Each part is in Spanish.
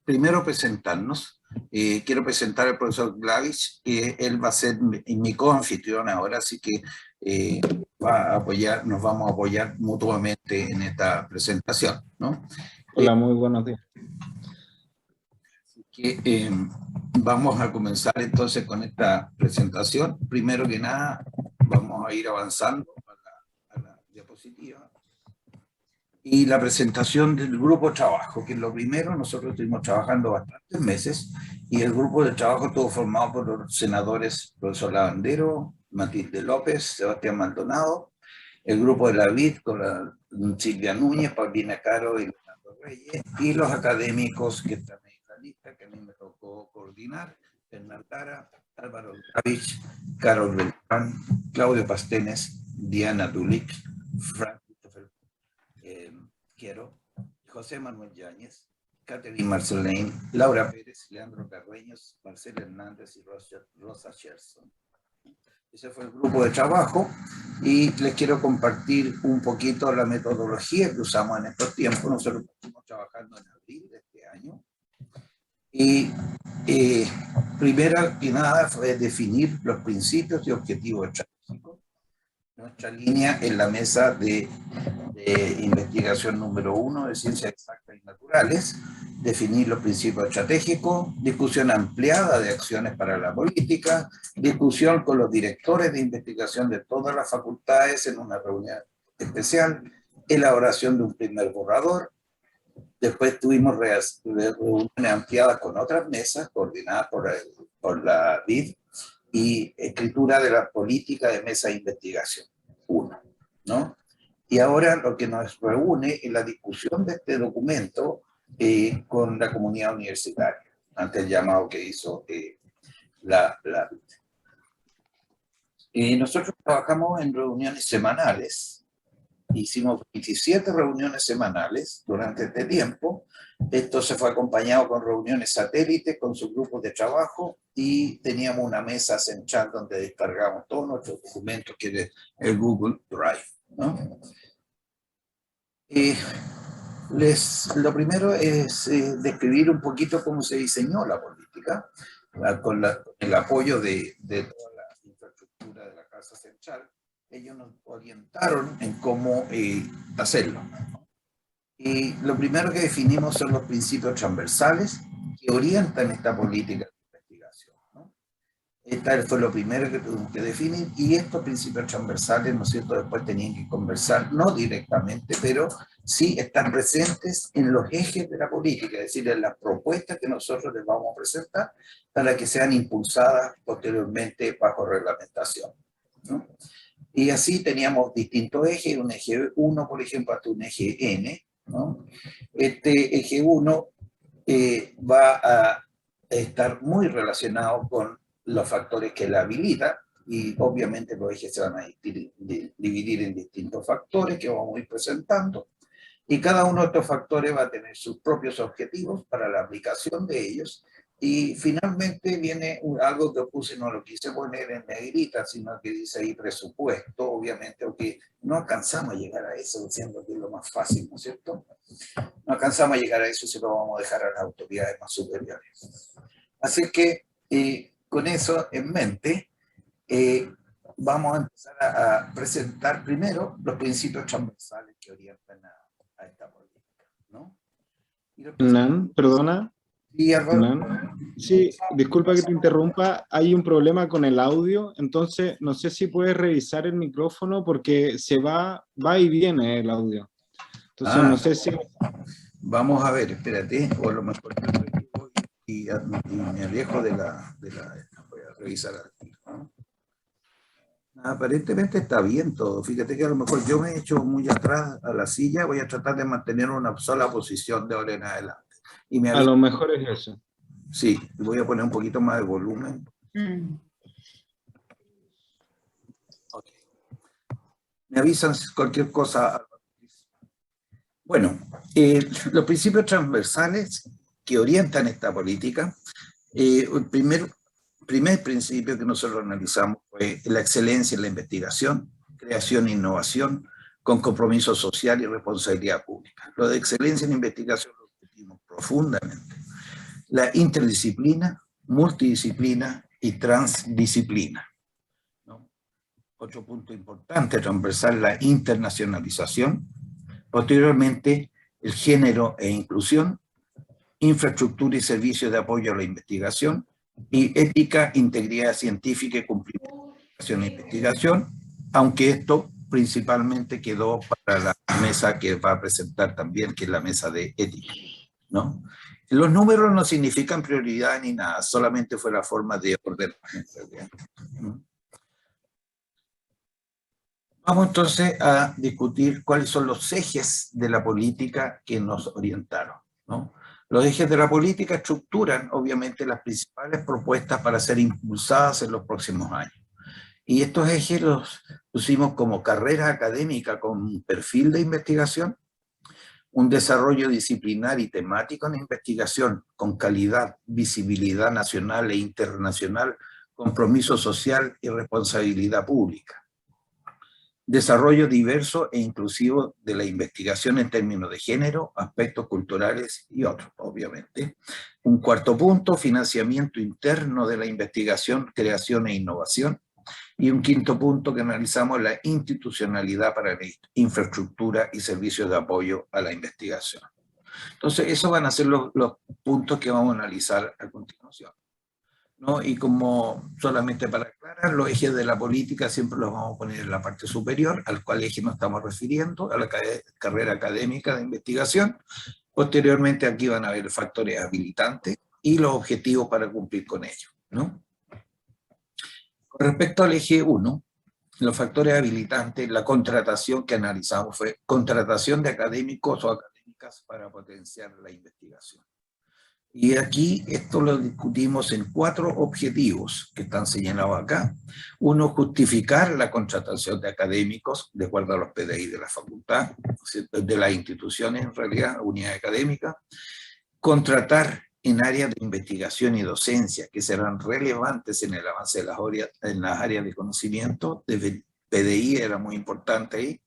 primero presentarnos. Quiero presentar al profesor Glavich, que él va a ser mi coanfitrión ahora, así que va a apoyar, nos vamos a apoyar mutuamente en esta presentación, ¿no? Hola, muy buenos días. Que, vamos a comenzar entonces con esta presentación. Primero que nada, vamos a ir avanzando a la diapositiva. Y la presentación del grupo de trabajo, que es lo primero. Nosotros estuvimos trabajando bastantes meses y el grupo de trabajo estuvo formado por los senadores profesor Lavandero, Matilde López, Sebastián Maldonado, el grupo de la VID con la Silvia Núñez, Paulina Caro y Leonardo Reyes, y los académicos que están en la lista, que a mí me tocó coordinar: Hernán Lara, Álvaro Glavich, Carol Beltrán, Claudio Pastenes, Diana Dulic, Frank Quiero, José Manuel Yáñez, Catherine Marcelén, Laura Pérez, Leandro Carreños, Marcela Hernández y Rosa Sherson. Ese fue el grupo de trabajo y les quiero compartir un poquito la metodología que usamos en estos tiempos. Nosotros estamos trabajando en abril de este año y primero que nada fue definir los principios y objetivos estratégicos. Nuestra línea en la mesa de investigación número 1 de ciencias exactas y naturales, definir los principios estratégicos, discusión ampliada de acciones para la política, discusión con los directores de investigación de todas las facultades en una reunión especial, elaboración de un primer borrador. Después tuvimos reuniones ampliadas con otras mesas coordinadas por la BID, y escritura de la política de mesa de investigación 1, ¿no? Y ahora lo que nos reúne es la discusión de este documento con la comunidad universitaria, ante el llamado que hizo la BID. Nosotros trabajamos en reuniones semanales. Hicimos 27 reuniones semanales durante este tiempo. Esto se fue acompañado con reuniones satélites con sus grupos de trabajo y teníamos una mesa central donde descargamos todos nuestros documentos, que es el Google Drive, ¿no? Lo primero es describir un poquito cómo se diseñó la política, con el apoyo de toda la infraestructura de la Casa Central. Ellos nos orientaron en cómo hacerlo. Y lo primero que definimos son los principios transversales que orientan esta política de investigación, ¿no? Esta fue lo primero que tuvimos que definir, y estos principios transversales, ¿no es cierto?, después tenían que conversar, no directamente, pero sí están presentes en los ejes de la política, es decir, en las propuestas que nosotros les vamos a presentar para que sean impulsadas posteriormente bajo reglamentación, ¿no? Y así teníamos distintos ejes, un eje 1, por ejemplo, hasta un eje N, ¿no? Este eje 1 va a estar muy relacionado con los factores que la habilitan, y obviamente los ejes se van a dividir en distintos factores que vamos a ir presentando, y cada uno de estos factores va a tener sus propios objetivos para la aplicación de ellos. Y finalmente viene algo que puse, no lo quise poner en negrita, sino que dice ahí presupuesto, obviamente, aunque no alcanzamos a llegar a eso, siendo que es lo más fácil, ¿no es cierto? No alcanzamos a llegar a eso, se lo vamos a dejar a las autoridades más superiores. Así que con eso en mente, vamos a empezar a presentar primero los principios transversales que orientan a esta política, ¿no? Nan, perdona. Sí, Álvaro. Nan. Sí, disculpa que te interrumpa, hay un problema con el audio, entonces no sé si puedes revisar el micrófono porque se va y viene el audio. Entonces no sé si... Vamos a ver, espérate, o a lo mejor y me alejo de la voy a revisar aquí, ¿no? Aparentemente está bien todo. Fíjate que a lo mejor yo me he hecho muy atrás a la silla, voy a tratar de mantener una sola posición de ahora en adelante. Y a lo mejor es eso. Sí, voy a poner un poquito más de volumen. Okay. Me avisan cualquier cosa. Bueno, los principios transversales que orientan esta política, el primer principio que nosotros analizamos fue la excelencia en la investigación, creación e innovación, con compromiso social y responsabilidad pública. Lo de excelencia en investigación lo discutimos profundamente. La interdisciplina, multidisciplina y transdisciplina, ¿no? Otro punto importante, transversal, la internacionalización. Posteriormente, el género e inclusión, infraestructura y servicios de apoyo a la investigación, y ética, integridad científica y cumplimiento de investigación, aunque esto principalmente quedó para la mesa que va a presentar también, que es la mesa de ética, ¿no? Los números no significan prioridad ni nada, solamente fue la forma de ordenar. Vamos entonces a discutir cuáles son los ejes de la política que nos orientaron, ¿no? Los ejes de la política estructuran, obviamente, las principales propuestas para ser impulsadas en los próximos años. Y estos ejes los pusimos como carrera académica con perfil de investigación, un desarrollo disciplinar y temático en investigación con calidad, visibilidad nacional e internacional, compromiso social y responsabilidad pública. Desarrollo diverso e inclusivo de la investigación en términos de género, aspectos culturales y otros, obviamente. Un cuarto punto, financiamiento interno de la investigación, creación e innovación. Y un quinto punto que analizamos, la institucionalidad para la infraestructura y servicios de apoyo a la investigación. Entonces, esos van a ser los puntos que vamos a analizar a continuación, ¿no? Y como solamente para aclarar, los ejes de la política siempre los vamos a poner en la parte superior, al cual eje nos estamos refiriendo, a la carrera académica de investigación. Posteriormente aquí van a haber factores habilitantes y los objetivos para cumplir con ellos, ¿no? Con respecto al eje 1, los factores habilitantes, la contratación que analizamos fue contratación de académicos o académicas para potenciar la investigación. Y aquí esto lo discutimos en 4 objetivos que están señalados acá. Uno, justificar la contratación de académicos de acuerdo a los PDI de la facultad, de las instituciones en realidad, unidad académica. Contratar en áreas de investigación y docencia que serán relevantes en el avance de las áreas de conocimiento. De PDI era muy importante ahí.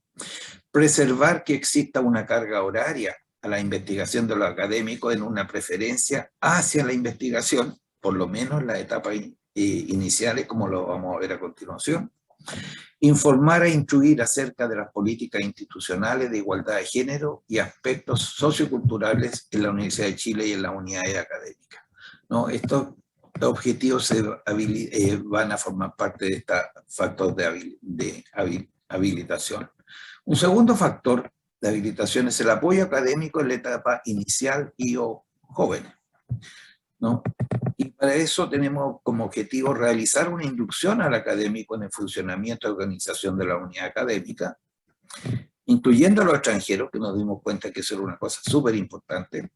Preservar que exista una carga horaria a la investigación de los académicos en una preferencia hacia la investigación, por lo menos en las etapas iniciales, como lo vamos a ver a continuación. Informar e instruir acerca de las políticas institucionales de igualdad de género y aspectos socioculturales en la Universidad de Chile y en las unidades académicas, ¿no? Estos objetivos van a formar parte de estos factores de habilitación. Un segundo factor de habilitación es el apoyo académico en la etapa inicial y o jóvenes, ¿no? Y para eso tenemos como objetivo realizar una inducción al académico en el funcionamiento y organización de la unidad académica, incluyendo a los extranjeros, que nos dimos cuenta que eso era una cosa súper importante.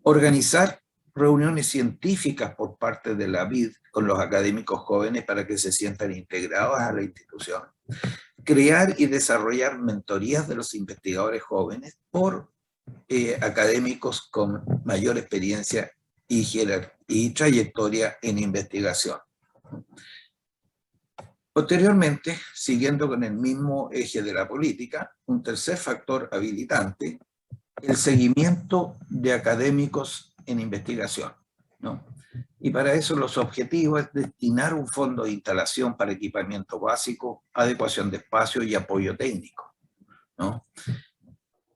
Organizar reuniones científicas por parte de la BID con los académicos jóvenes para que se sientan integrados a la institución. Crear y desarrollar mentorías de los investigadores jóvenes por académicos con mayor experiencia y trayectoria en investigación. Posteriormente, siguiendo con el mismo eje de la política, un tercer factor habilitante, el seguimiento de académicos en investigación, ¿no? Y para eso los objetivos es destinar un fondo de instalación para equipamiento básico, adecuación de espacio y apoyo técnico, ¿no?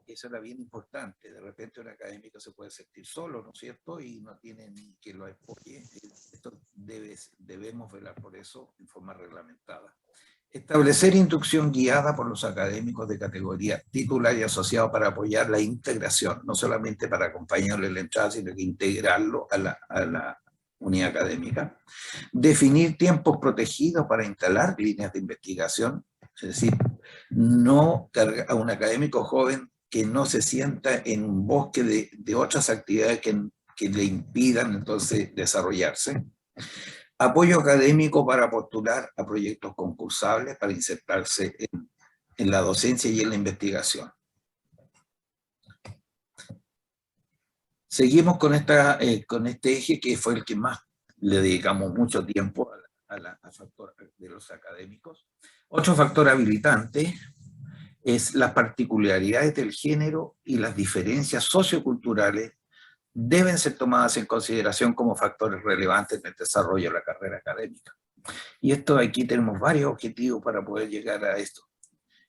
Eso era bien importante. De repente un académico se puede sentir solo, ¿no es cierto? Y no tiene ni que lo apoye. Esto debemos velar por eso en forma reglamentada. Establecer inducción guiada por los académicos de categoría titular y asociado para apoyar la integración, no solamente para acompañarle en la entrada, sino que integrarlo a la unidad académica. Definir tiempos protegidos para instalar líneas de investigación, es decir, no a un académico joven que no se sienta en un bosque de otras actividades que le impidan entonces desarrollarse. Apoyo académico para postular a proyectos concursables para insertarse en la docencia y en la investigación. Seguimos con este eje que fue el que más le dedicamos mucho tiempo al factor de los académicos. Otro factor habilitante es las particularidades del género y las diferencias socioculturales deben ser tomadas en consideración como factores relevantes en el desarrollo de la carrera académica. Y esto, aquí tenemos varios objetivos para poder llegar a esto.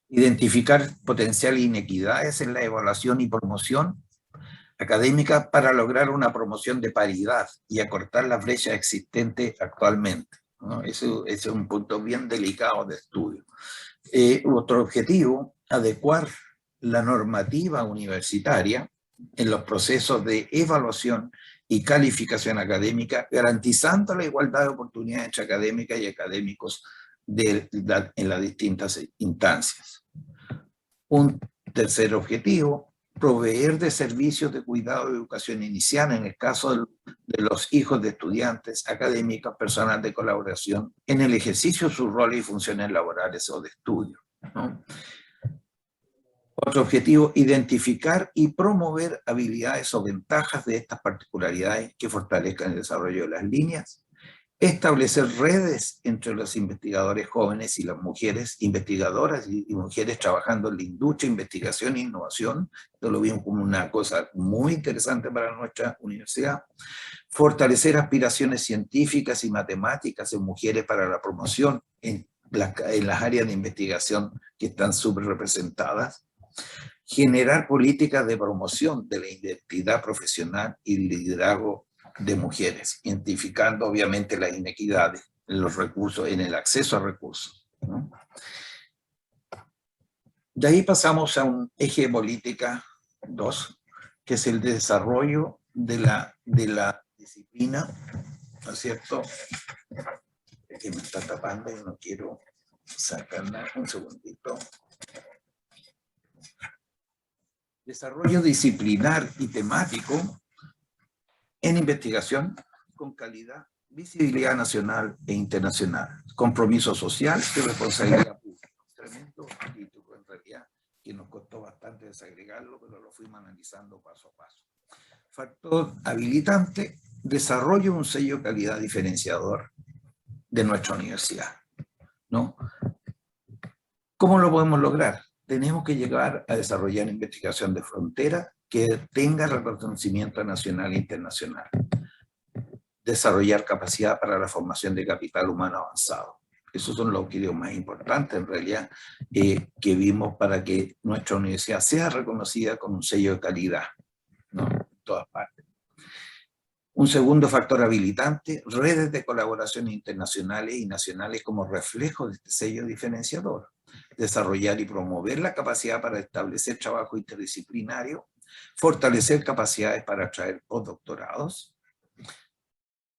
Identificar potenciales inequidades en la evaluación y promoción académica para lograr una promoción de paridad y acortar las brechas existentes actualmente, ¿no? Ese es un punto bien delicado de estudio. Otro objetivo, adecuar la normativa universitaria en los procesos de evaluación y calificación académica, garantizando la igualdad de oportunidades entre académicas y académicos en las distintas instancias. Un tercer objetivo, proveer de servicios de cuidado y educación inicial en el caso de los hijos de estudiantes, académicos, personal de colaboración, en el ejercicio de sus roles y funciones laborales o de estudio, ¿no? Otro objetivo, identificar y promover habilidades o ventajas de estas particularidades que fortalezcan el desarrollo de las líneas. Establecer redes entre los investigadores jóvenes y las mujeres investigadoras y mujeres trabajando en la industria, investigación e innovación. Esto lo vimos como una cosa muy interesante para nuestra universidad. Fortalecer aspiraciones científicas y matemáticas en mujeres para la promoción en las áreas de investigación que están súper representadas. Generar políticas de promoción de la identidad profesional y liderazgo de mujeres, identificando obviamente las inequidades en los recursos, en el acceso a recursos, ¿no? De ahí pasamos a un eje de política 2, que es el desarrollo de la disciplina, ¿no es cierto? Que me está tapando y no quiero sacarla, un segundito. Desarrollo disciplinar y temático en investigación con calidad, visibilidad nacional e internacional, compromiso social y responsabilidad pública. Un tremendo título en realidad, que nos costó bastante desagregarlo, pero lo fuimos analizando paso a paso. Factor habilitante, desarrollo de un sello de calidad diferenciador de nuestra universidad, ¿no? ¿Cómo lo podemos lograr? Tenemos que llegar a desarrollar investigación de frontera que tenga reconocimiento nacional e internacional. Desarrollar capacidad para la formación de capital humano avanzado. Esos son los objetivos más importantes, en realidad, que vimos para que nuestra universidad sea reconocida con un sello de calidad, ¿no? En todas partes. Un segundo factor habilitante, redes de colaboración internacionales y nacionales como reflejo de este sello diferenciador. Desarrollar y promover la capacidad para establecer trabajo interdisciplinario, fortalecer capacidades para atraer postdoctorados,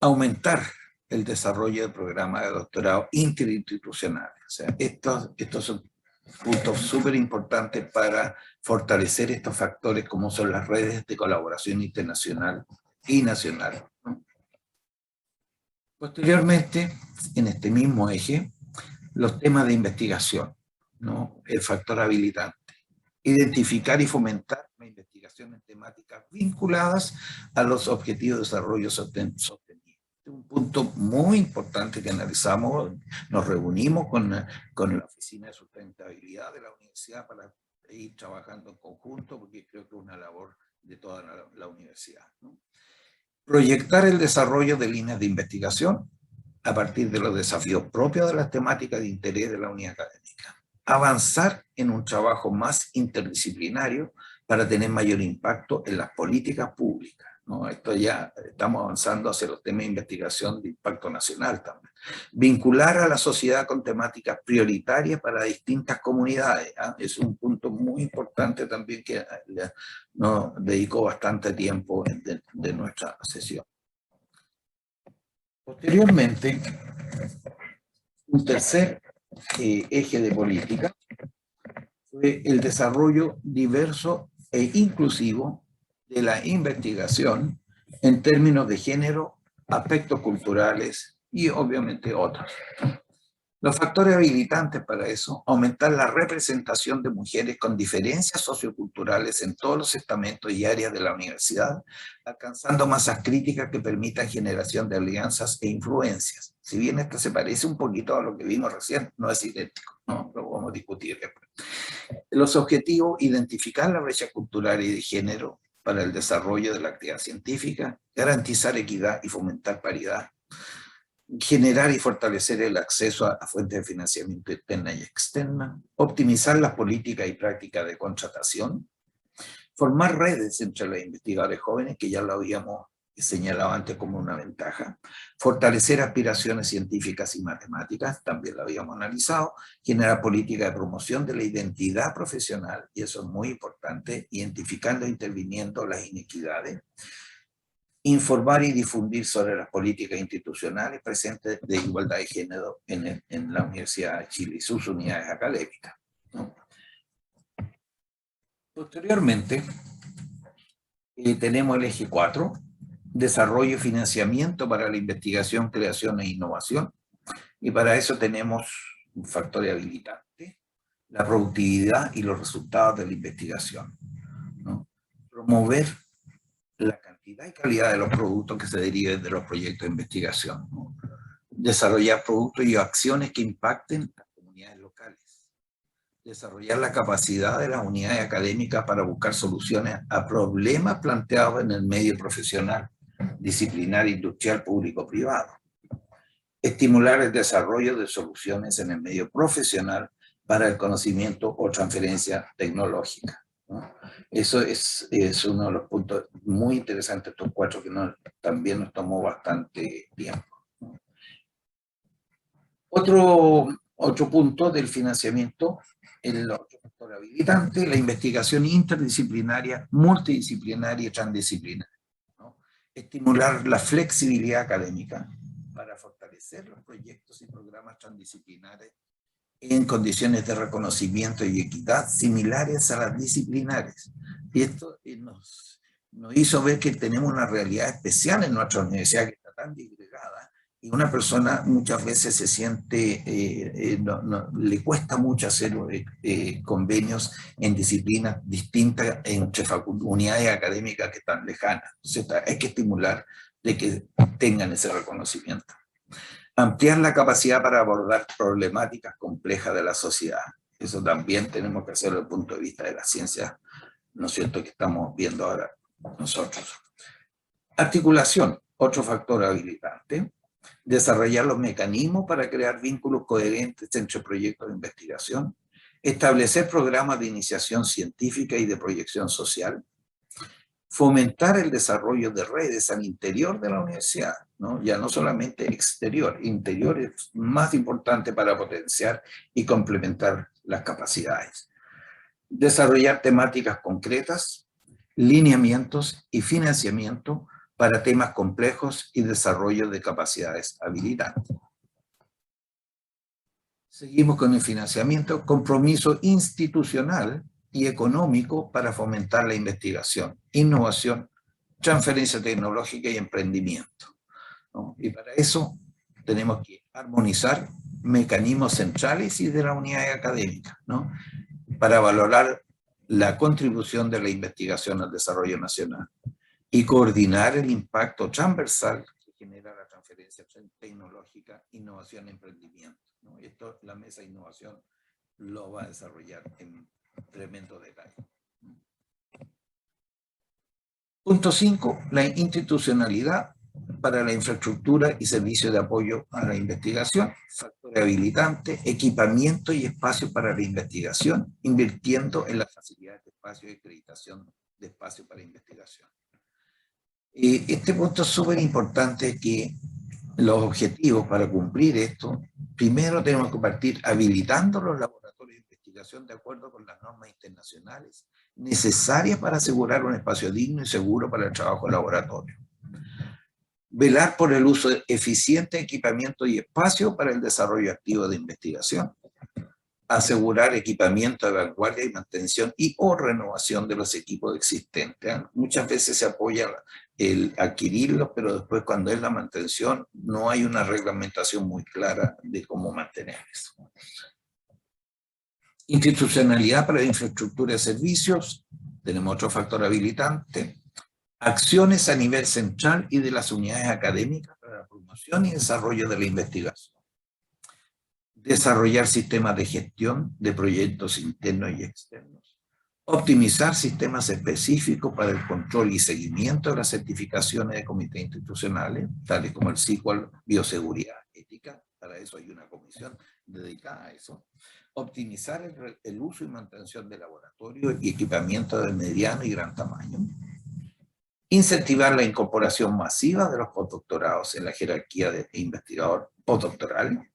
aumentar el desarrollo de programas de doctorado interinstitucionales. O sea, estos son puntos súper importantes para fortalecer estos factores como son las redes de colaboración internacional y nacional, ¿no? Posteriormente, en este mismo eje, los temas de investigación, ¿no? El factor habilitante. Identificar y fomentar la investigación en temáticas vinculadas a los objetivos de desarrollo sostenible. Un punto muy importante que analizamos, nos reunimos con la Oficina de Sustentabilidad de la universidad para ir trabajando en conjunto, porque creo que es una labor de toda la universidad, ¿no? Proyectar el desarrollo de líneas de investigación a partir de los desafíos propios de las temáticas de interés de la unidad académica. Avanzar en un trabajo más interdisciplinario para tener mayor impacto en las políticas públicas, ¿no? Esto ya estamos avanzando hacia los temas de investigación de impacto nacional también. Vincular a la sociedad con temáticas prioritarias para distintas comunidades, ¿eh? Es un punto muy importante también que nos dedicó bastante tiempo de nuestra sesión. Posteriormente, un tercer eje de política fue el desarrollo diverso e inclusivo de la investigación en términos de género, aspectos culturales y obviamente otros. Los factores habilitantes para eso, aumentar la representación de mujeres con diferencias socioculturales en todos los estamentos y áreas de la universidad, alcanzando masas críticas que permitan generación de alianzas e influencias. Si bien esto se parece un poquito a lo que vimos recién, no es idéntico, ¿no? Lo vamos a discutir después. Los objetivos, identificar la brecha cultural y de género para el desarrollo de la actividad científica, garantizar equidad y fomentar paridad, generar y fortalecer el acceso a fuentes de financiamiento interna y externa, optimizar las políticas y prácticas de contratación, formar redes entre los investigadores jóvenes, que ya lo habíamos señalado antes como una ventaja, fortalecer aspiraciones científicas y matemáticas, también lo habíamos analizado, generar políticas de promoción de la identidad profesional, y eso es muy importante, identificando e interviniendo las inequidades, informar y difundir sobre las políticas institucionales presentes de igualdad de género en la Universidad de Chile y sus unidades académicas, ¿no? Posteriormente, tenemos el eje 4, desarrollo y financiamiento para la investigación, creación e innovación, y para eso tenemos un factor habilitante, la productividad y los resultados de la investigación, ¿no? Promover la cantidad y calidad de los productos que se deriven de los proyectos de investigación, ¿no? Desarrollar productos y acciones que impacten las comunidades locales, desarrollar la capacidad de las unidades académicas para buscar soluciones a problemas planteados en el medio profesional, disciplinar, industrial, público-privado, estimular el desarrollo de soluciones en el medio profesional para el conocimiento o transferencia tecnológica, ¿no? Eso es uno de los puntos muy interesantes, estos 4 que también nos tomó bastante tiempo, ¿no? Otro punto del financiamiento, el otro factor habilitante, la investigación interdisciplinaria, multidisciplinaria y transdisciplinaria, ¿no? Estimular la flexibilidad académica para fortalecer los proyectos y programas transdisciplinares en condiciones de reconocimiento y equidad similares a las disciplinares. Y esto nos hizo ver que tenemos una realidad especial en nuestra universidad que está tan disgregada, y una persona muchas veces se siente, le cuesta mucho hacer convenios en disciplinas distintas entre unidades académicas que están lejanas. Entonces hay que estimular de que tengan ese reconocimiento. Ampliar la capacidad para abordar problemáticas complejas de la sociedad. Eso también tenemos que hacerlo desde el punto de vista de la ciencia, ¿no es cierto?, que estamos viendo ahora nosotros. Articulación, otro factor habilitante. Desarrollar los mecanismos para crear vínculos coherentes entre proyectos de investigación. Establecer programas de iniciación científica y de proyección social. Fomentar el desarrollo de redes al interior de la universidad, ¿no? Ya no solamente exterior, interior es más importante para potenciar y complementar las capacidades. Desarrollar temáticas concretas, lineamientos y financiamiento para temas complejos y desarrollo de capacidades habilitantes. Seguimos con el financiamiento, compromiso institucional y económico para fomentar la investigación, innovación, transferencia tecnológica y emprendimiento, ¿no? Y para eso tenemos que armonizar mecanismos centrales y de la unidad académica, ¿no?, para valorar la contribución de la investigación al desarrollo nacional y coordinar el impacto transversal que genera la transferencia tecnológica, innovación y emprendimiento, ¿no? Esto la mesa de innovación lo va a desarrollar en tremendo detalle. Punto 5, la institucionalidad para la infraestructura y servicios de apoyo a la investigación, factor habilitante, equipamiento y espacio para la investigación, invirtiendo en las facilidades de espacio y acreditación de espacio para investigación. Este punto es súper importante, que los objetivos para cumplir esto, primero tenemos que partir habilitando los laboratorios de investigación de acuerdo con las normas internacionales necesarias para asegurar un espacio digno y seguro para el trabajo laboratorio. Velar por el uso eficiente de equipamiento y espacio para el desarrollo activo de investigación. Asegurar equipamiento de vanguardia y mantención y o renovación de los equipos existentes, ¿eh? Muchas veces se apoya el adquirirlos, pero después cuando es la mantención no hay una reglamentación muy clara de cómo mantener eso. Institucionalidad para la infraestructura de servicios, tenemos otro factor habilitante. Acciones a nivel central y de las unidades académicas para la promoción y desarrollo de la investigación. Desarrollar sistemas de gestión de proyectos internos y externos. Optimizar sistemas específicos para el control y seguimiento de las certificaciones de comités institucionales, tales como el CICUAL, bioseguridad ética. Para eso hay una comisión dedicada a eso. Optimizar el uso y mantención de laboratorios y equipamiento de mediano y gran tamaño. Incentivar la incorporación masiva de los postdoctorados en la jerarquía de investigador postdoctoral.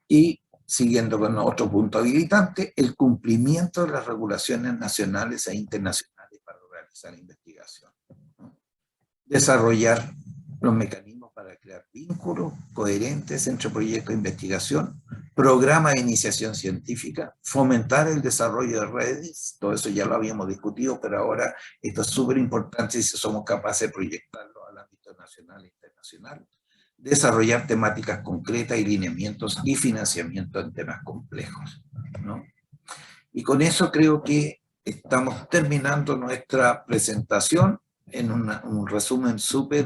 Y, siguiendo con otro punto habilitante, el cumplimiento de las regulaciones nacionales e internacionales para realizar investigación. Desarrollar los mecanismos para crear vínculos coherentes entre proyectos de investigación, programa de iniciación científica, fomentar el desarrollo de redes, todo eso ya lo habíamos discutido, pero ahora esto es súper importante si somos capaces de proyectarlo al ámbito nacional e internacional. Desarrollar temáticas concretas y lineamientos y financiamiento en temas complejos, ¿no? Y con eso creo que estamos terminando nuestra presentación en un resumen súper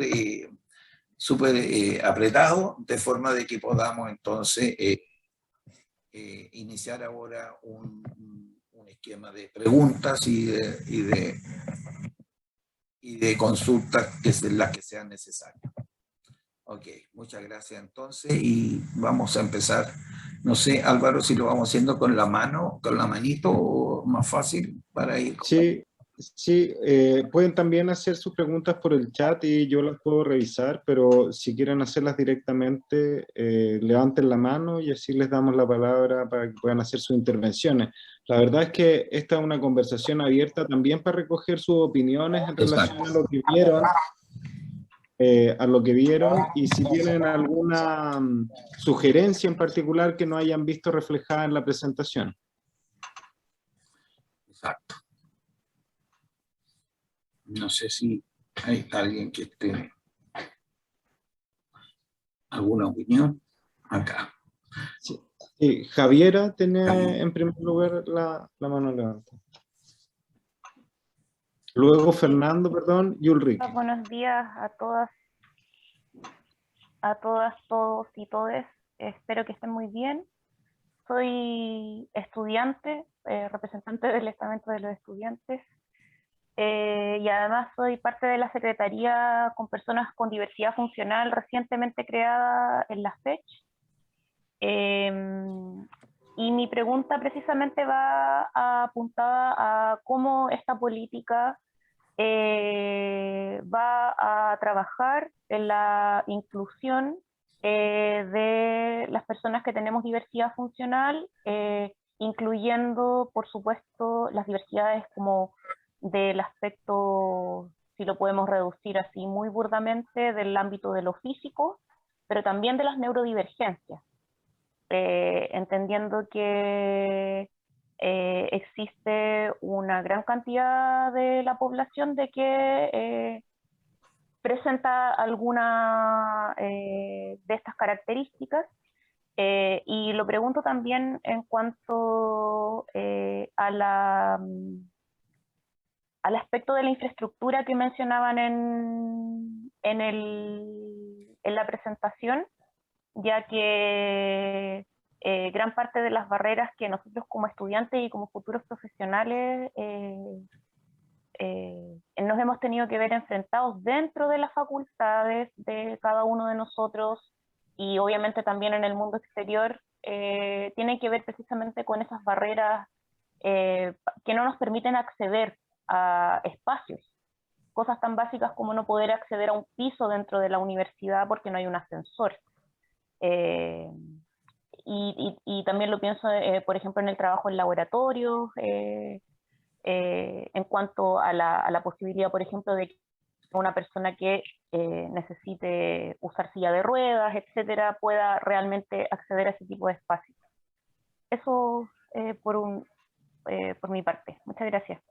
apretado, de forma de que podamos entonces iniciar ahora un esquema de preguntas y de consultas, que es las que sean necesarias. Ok, muchas gracias entonces, y vamos a empezar. No sé, Álvaro, si lo vamos haciendo con la mano, con la manito, o más fácil para ir. Sí, sí, pueden también hacer sus preguntas por el chat y yo las puedo revisar, pero si quieren hacerlas directamente, levanten la mano y así les damos la palabra para que puedan hacer sus intervenciones. La verdad es que esta es una conversación abierta también para recoger sus opiniones en relación a lo que vieron. Y si tienen alguna sugerencia en particular que no hayan visto reflejada en la presentación. Exacto. No sé si hay alguien que esté alguna opinión acá. Sí. Sí, Javiera tiene en primer lugar la mano levantada. Luego Fernando, perdón, y Ulrike. Buenos días a todas, todos y todes. Espero que estén muy bien. Soy estudiante, representante del estamento de los estudiantes, y además soy parte de la Secretaría con personas con diversidad funcional recientemente creada en la FECH. Y mi pregunta precisamente va apuntada a cómo esta política va a trabajar en la inclusión de las personas que tenemos diversidad funcional, incluyendo, por supuesto, las diversidades como del aspecto, si lo podemos reducir así muy burdamente, del ámbito de lo físico, pero también de las neurodivergencias, entendiendo que existe una gran cantidad de la población de que presenta alguna de estas características, y lo pregunto también en cuanto al aspecto de la infraestructura que mencionaban en la presentación, ya que gran parte de las barreras que nosotros como estudiantes y como futuros profesionales nos hemos tenido que ver enfrentados dentro de las facultades de cada uno de nosotros, y obviamente también en el mundo exterior, tienen que ver precisamente con esas barreras que no nos permiten acceder a espacios. Cosas tan básicas como no poder acceder a un piso dentro de la universidad porque no hay un ascensor. Y también lo pienso, por ejemplo, en el trabajo en laboratorios, en cuanto a la posibilidad, por ejemplo, de que una persona que necesite usar silla de ruedas, etcétera, pueda realmente acceder a ese tipo de espacios. Eso por mi parte. Muchas gracias.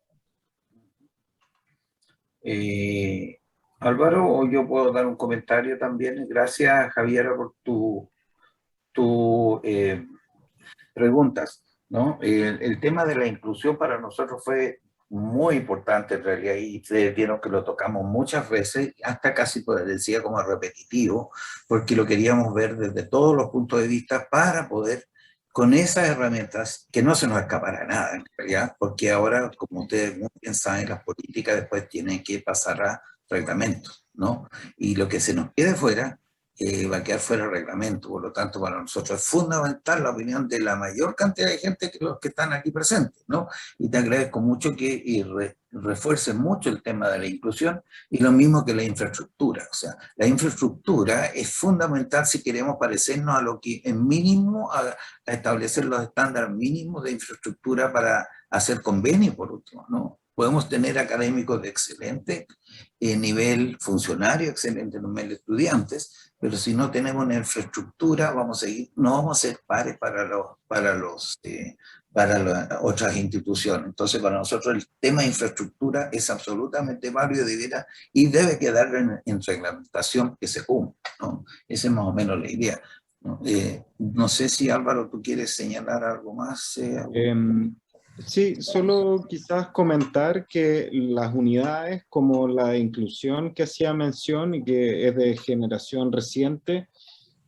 Álvaro, o yo puedo dar un comentario también. Gracias, Javiera, por tu preguntas, ¿no? El tema de la inclusión para nosotros fue muy importante en realidad, y ustedes vieron que lo tocamos muchas veces, hasta casi decía como repetitivo, porque lo queríamos ver desde todos los puntos de vista para poder con esas herramientas, que no se nos escapará nada en realidad, porque ahora, como ustedes muy bien saben, las políticas después tienen que pasar a reglamentos, ¿no? Y lo que se nos quede fuera va a quedar fuera del reglamento. Por lo tanto, para nosotros es fundamental la opinión de la mayor cantidad de gente que los que están aquí presentes, ¿no? Y te agradezco mucho que refuercen mucho el tema de la inclusión y lo mismo que la infraestructura. O sea, la infraestructura es fundamental si queremos parecernos a lo que en mínimo, a establecer los estándares mínimos de infraestructura para hacer convenios, por último, ¿no? Podemos tener académicos de excelente nivel, funcionario excelente nivel de estudiantes, pero si no tenemos una infraestructura, vamos a seguir, no vamos a ser pares para las otras instituciones. Entonces, para nosotros el tema de infraestructura es absolutamente válido y debe quedar en reglamentación que se cumpla, ¿no? Esa es más o menos la idea, ¿no? No sé si Álvaro, tú quieres señalar algo más. Sí, solo quizás comentar que las unidades como la de inclusión que hacía mención y que es de generación reciente,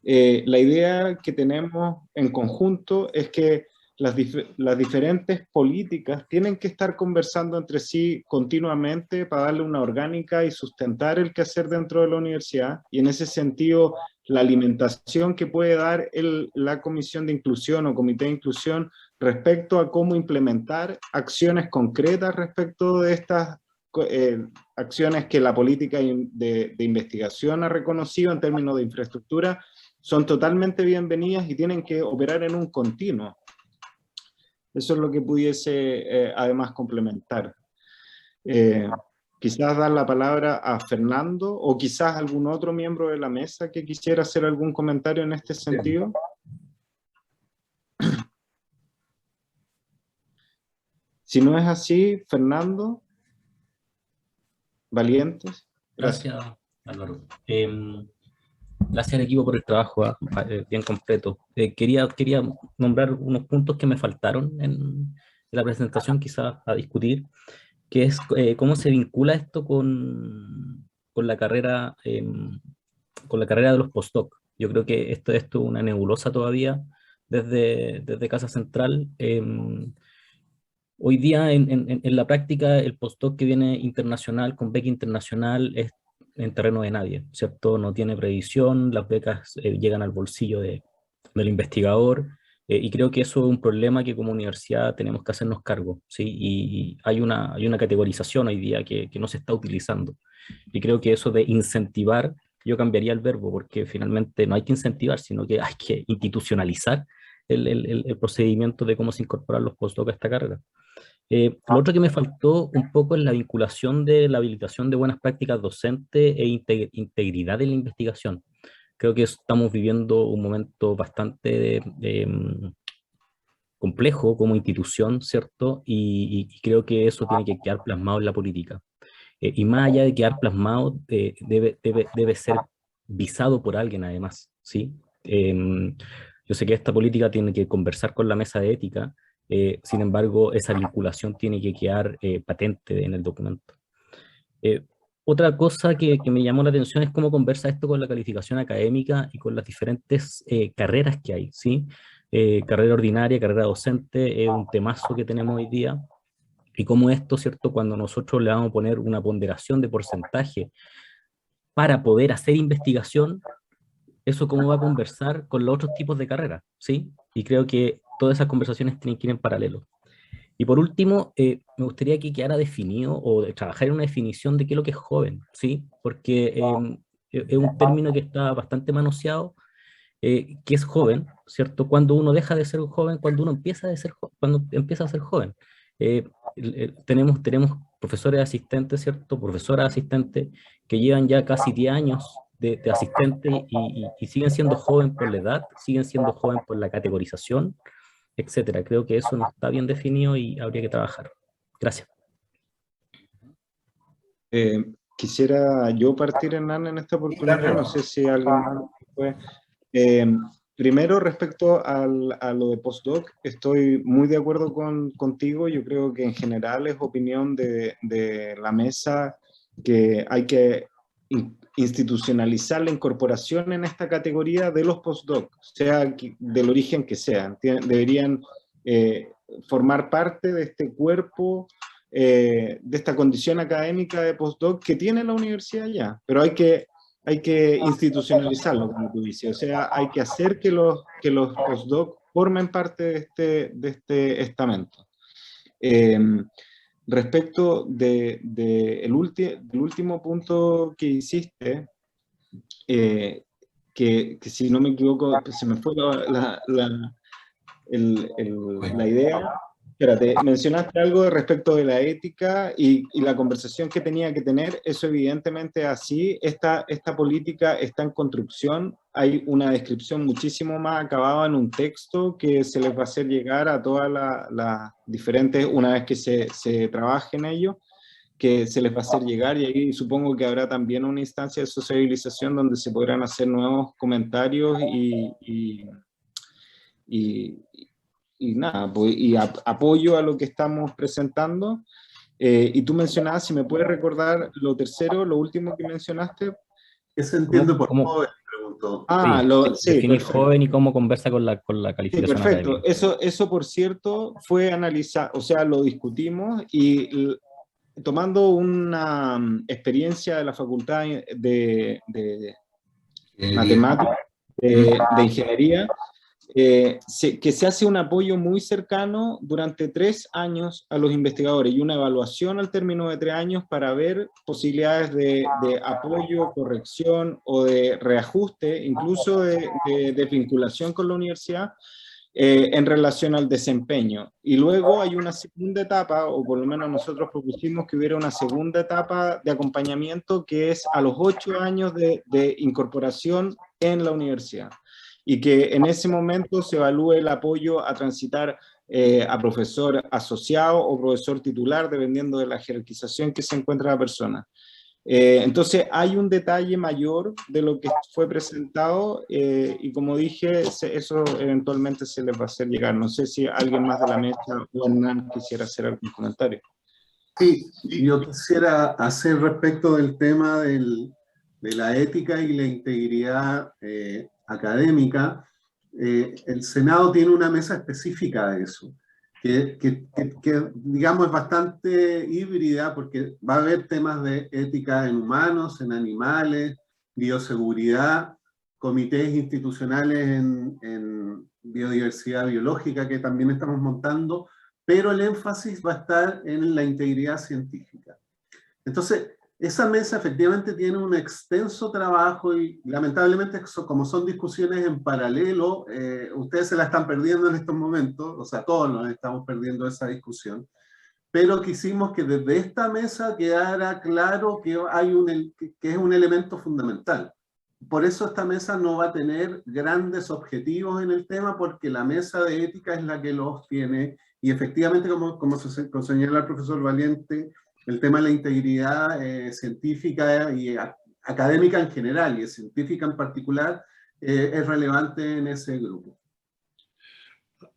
la idea que tenemos en conjunto es que las diferentes políticas tienen que estar conversando entre sí continuamente para darle una orgánica y sustentar el quehacer dentro de la universidad, y en ese sentido la alimentación que puede dar la Comisión de Inclusión o Comité de Inclusión respecto a cómo implementar acciones concretas respecto de estas acciones que la política de investigación ha reconocido en términos de infraestructura, son totalmente bienvenidas y tienen que operar en un continuo. Eso es lo que pudiese además complementar. Quizás dar la palabra a Fernando o quizás algún otro miembro de la mesa que quisiera hacer algún comentario en este sentido. Si no es así, Fernando, Valientes. Gracias, Álvaro. Gracias al equipo por el trabajo bien completo. Quería nombrar unos puntos que me faltaron en la presentación, quizás a discutir, que es cómo se vincula esto con la carrera de los postdoc. Yo creo que esto es una nebulosa todavía desde Casa Central. Hoy día en la práctica el postdoc que viene internacional, con beca internacional, es en terreno de nadie, ¿cierto? No tiene previsión, las becas llegan al bolsillo del investigador, y creo que eso es un problema que como universidad tenemos que hacernos cargo, ¿sí? Y hay una categorización hoy día que no se está utilizando. Y creo que eso de incentivar, yo cambiaría el verbo, porque finalmente no hay que incentivar, sino que hay que institucionalizar el procedimiento de cómo se incorporan los postdocs a esta carrera. Lo otro que me faltó un poco es la vinculación de la habilitación de buenas prácticas docentes e integridad de la investigación. Creo que estamos viviendo un momento bastante complejo como institución, ¿cierto? Y creo que eso tiene que quedar plasmado en la política. Y más allá de quedar plasmado, debe ser visado por alguien además, ¿sí? Yo sé que esta política tiene que conversar con la mesa de ética, sin embargo, esa vinculación tiene que quedar patente en el documento. Otra cosa que me llamó la atención es cómo conversa esto con la calificación académica y con las diferentes carreras que hay, ¿sí? Carrera ordinaria, carrera docente, es un temazo que tenemos hoy día, y cómo esto, ¿cierto? Cuando nosotros le vamos a poner una ponderación de porcentaje para poder hacer investigación, eso cómo va a conversar con los otros tipos de carreras, ¿sí? Y creo que todas esas conversaciones tienen que ir en paralelo. Y por último, me gustaría que quedara definido o de trabajar en una definición de qué es lo que es joven, ¿sí? Porque es un término que está bastante manoseado, que es joven, ¿cierto? Cuando uno deja de ser joven, cuando uno empieza cuando empieza a ser joven. Tenemos profesores asistentes, ¿cierto? Profesoras asistentes que llevan ya casi 10 años de asistente y siguen siendo joven por la edad, siguen siendo joven por la categorización, etcétera. Creo que eso no está bien definido y habría que trabajar. Gracias. Quisiera yo partir, Hernán, en esta oportunidad, no sé si alguien más puede. Primero, respecto a lo de postdoc, estoy muy de acuerdo contigo. Yo creo que en general es opinión de la mesa que hay que institucionalizar la incorporación en esta categoría de los postdoc, sea del origen que sean. Deberían formar parte de este cuerpo, de esta condición académica de postdoc que tiene la universidad ya, pero hay que institucionalizarlo, como tú dices, o sea, hay que hacer que los postdoc formen parte de este estamento. Respecto del último punto que hiciste, que si no me equivoco, se me fue la idea. Espérate, mencionaste algo respecto de la ética y la conversación que tenía que tener. Eso evidentemente así, esta política está en construcción. Hay una descripción muchísimo más acabada en un texto que se les va a hacer llegar a todas las diferentes, una vez que se trabaje en ello, que se les va a hacer llegar, y ahí supongo que habrá también una instancia de sociabilización donde se podrán hacer nuevos comentarios y nada, pues, y apoyo a lo que estamos presentando. Y tú mencionabas, si me puedes recordar lo tercero, lo último que mencionaste. ¿Qué se entiende por ¿Cómo? joven? Preguntó. Sí, definir perfecto. joven y cómo conversa con la calificación Sí, perfecto. académica. Eso, por cierto, fue analizado, o sea, lo discutimos y tomando una experiencia de la Facultad de Matemáticas, de Ingeniería, que se hace un apoyo muy cercano durante 3 años a los investigadores y una evaluación al término de 3 años para ver posibilidades de apoyo, corrección o de reajuste, incluso de desvinculación con la universidad en relación al desempeño. Y luego hay una segunda etapa, o por lo menos nosotros propusimos que hubiera una segunda etapa de acompañamiento que es a los 8 años de incorporación en la universidad. Y que en ese momento se evalúe el apoyo a transitar a profesor asociado o profesor titular, dependiendo de la jerarquización que se encuentra la persona. Entonces hay un detalle mayor de lo que fue presentado y como dije, eso eventualmente se les va a hacer llegar. No sé si alguien más de la mesa o Hernán quisiera hacer algún comentario. Sí, yo quisiera hacer respecto del tema de la ética y la integridad académica. El Senado tiene una mesa específica de eso, que digamos es bastante híbrida porque va a haber temas de ética en humanos, en animales, bioseguridad, comités institucionales en biodiversidad biológica que también estamos montando, pero el énfasis va a estar en la integridad científica. Entonces, esa mesa efectivamente tiene un extenso trabajo y lamentablemente como son discusiones en paralelo, ustedes se la están perdiendo en estos momentos, o sea, todos nos estamos perdiendo esa discusión, pero quisimos que desde esta mesa quedara claro que es un elemento fundamental. Por eso esta mesa no va a tener grandes objetivos en el tema, porque la mesa de ética es la que los tiene, y efectivamente, como señala el profesor Valiente, el tema de la integridad científica y académica en general, y científica en particular, es relevante en ese grupo.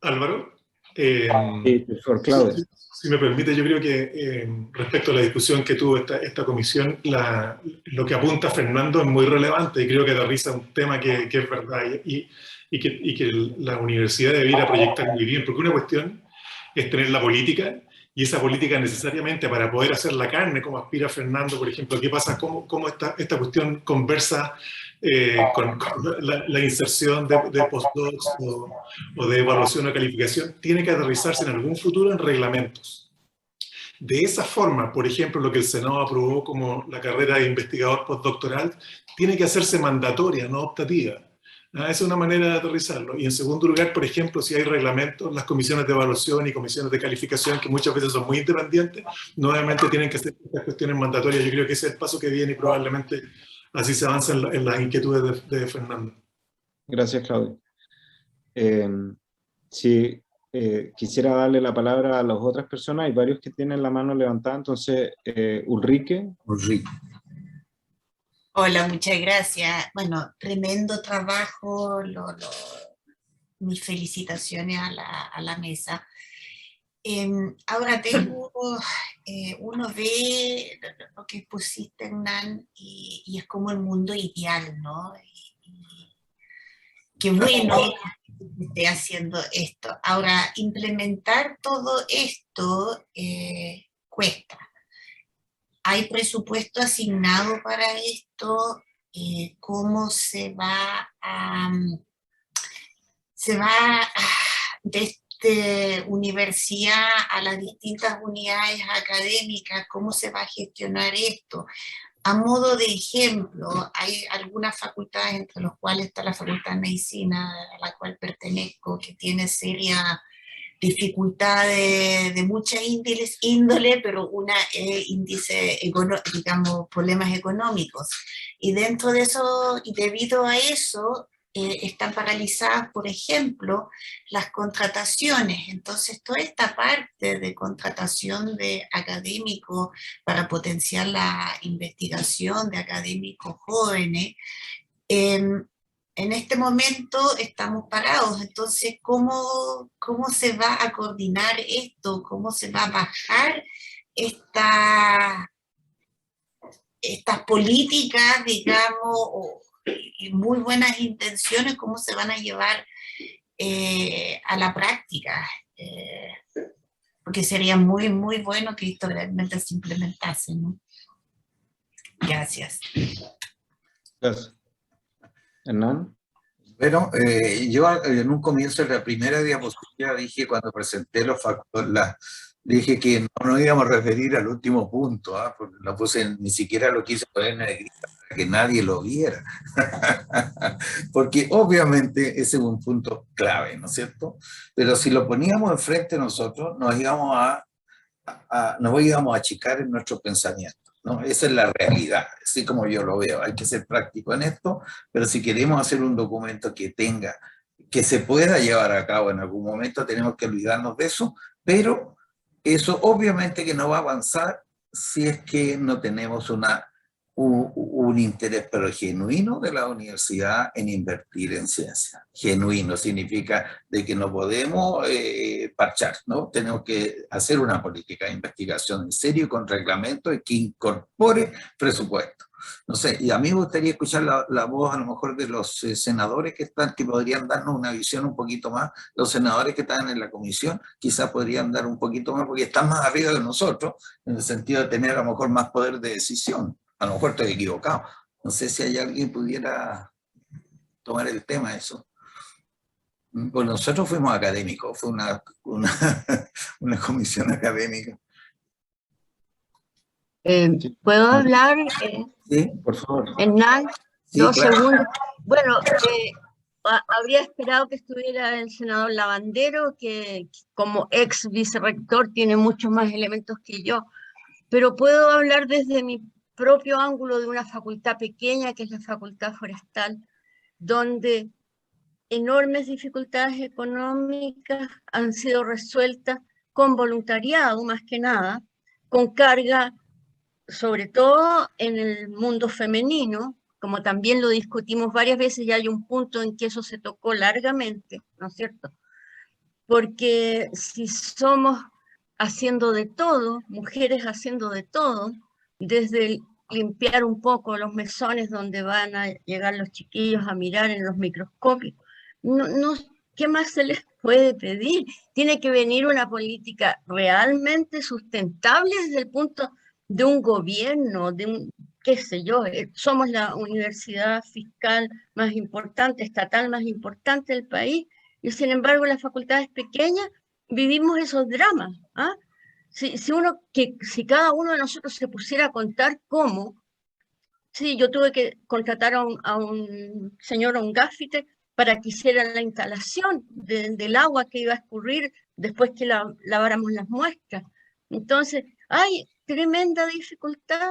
Álvaro, Profesor Claudio. si me permite, yo creo que respecto a la discusión que tuvo esta comisión, lo que apunta Fernando es muy relevante y creo que aterriza un tema que es verdad y que la universidad debiera proyectar muy bien, porque una cuestión es tener la política, y esa política necesariamente para poder hacer la carne, como aspira Fernando, por ejemplo, ¿qué pasa? ¿Cómo esta cuestión conversa con la inserción de postdocs o de evaluación o calificación? Tiene que aterrizarse en algún futuro en reglamentos. De esa forma, por ejemplo, lo que el Senado aprobó como la carrera de investigador postdoctoral, tiene que hacerse mandatoria, no optativa. Esa es una manera de aterrizarlo. Y en segundo lugar, por ejemplo, si hay reglamentos, las comisiones de evaluación y comisiones de calificación, que muchas veces son muy independientes, nuevamente tienen que ser estas cuestiones mandatorias. Yo creo que ese es el paso que viene y probablemente así se avanza en las inquietudes de Fernando. Gracias, Claudio. Quisiera darle la palabra a las otras personas. Hay varios que tienen la mano levantada. Entonces, Ulrike. Hola, muchas gracias. Bueno, tremendo trabajo, mis felicitaciones a la mesa. Ahora tengo, uno ve lo que pusiste, Hernán, y es como el mundo ideal, ¿no? Qué bueno que esté haciendo esto. Ahora, implementar todo esto cuesta. ¿Hay presupuesto asignado para esto? ¿Cómo se va a desde universidad a las distintas unidades académicas? ¿Cómo se va a gestionar esto? A modo de ejemplo, hay algunas facultades, entre las cuales está la Facultad de Medicina, a la cual pertenezco, que tiene serias dificultades de muchas índole, pero una es índice, digamos, problemas económicos. Y dentro de eso, y debido a eso, están paralizadas, por ejemplo, las contrataciones. Entonces, toda esta parte de contratación de académicos para potenciar la investigación de académicos jóvenes, en este momento estamos parados. Entonces, ¿cómo se va a coordinar esto? ¿Cómo se va a bajar estas políticas, digamos, y muy buenas intenciones, cómo se van a llevar a la práctica? Porque sería muy, muy bueno que esto realmente se implementase, ¿no? Gracias. Gracias. Hernán. Bueno, yo en un comienzo de la primera diapositiva dije, cuando presenté los factores, dije que no nos íbamos a referir al último punto, porque no puse, ni siquiera lo quise poner en negrita para que nadie lo viera. Porque obviamente ese es un punto clave, ¿no es cierto? Pero si lo poníamos enfrente nosotros, nos íbamos a achicar en nuestro pensamiento, ¿no? Esa es la realidad, así como yo lo veo. Hay que ser práctico en esto, pero si queremos hacer un documento que se pueda llevar a cabo en algún momento, tenemos que olvidarnos de eso, pero eso obviamente que no va a avanzar si es que no tenemos un interés, pero genuino, de la universidad en invertir en ciencia. Genuino significa de que no podemos parchar, ¿no? Tenemos que hacer una política de investigación en serio y con reglamento y que incorpore presupuesto. No sé, y a mí me gustaría escuchar la voz a lo mejor de los senadores que podrían darnos una visión un poquito más. Los senadores que están en la comisión quizás podrían dar un poquito más, porque están más arriba de nosotros, en el sentido de tener a lo mejor más poder de decisión. A lo mejor estoy equivocado. No sé si hay alguien que pudiera tomar el tema de eso. Pues nosotros fuimos académicos, fue una comisión académica. ¿Puedo hablar? Sí, por favor. Hernán, Sí, 2 claro. segundos. Bueno, habría esperado que estuviera el senador Lavandero, que como ex vicerrector tiene muchos más elementos que yo, pero puedo hablar desde mi propio ángulo de una facultad pequeña, que es la Facultad Forestal, donde enormes dificultades económicas han sido resueltas con voluntariado, más que nada, con carga, sobre todo en el mundo femenino, como también lo discutimos varias veces, y hay un punto en que eso se tocó largamente, ¿no es cierto? Porque si somos haciendo de todo, mujeres haciendo de todo, desde limpiar un poco los mesones donde van a llegar los chiquillos a mirar en los microscopios, ¿qué más se les puede pedir? Tiene que venir una política realmente sustentable desde el punto de un gobierno, qué sé yo, somos la universidad fiscal más importante, estatal más importante del país, y sin embargo las facultades pequeñas vivimos esos dramas. Si cada uno de nosotros se pusiera a contar cómo, sí, yo tuve que contratar a un señor, a un gaffiter, para que hiciera la instalación del agua que iba a escurrir después que laváramos las muestras. Entonces, hay tremenda dificultad,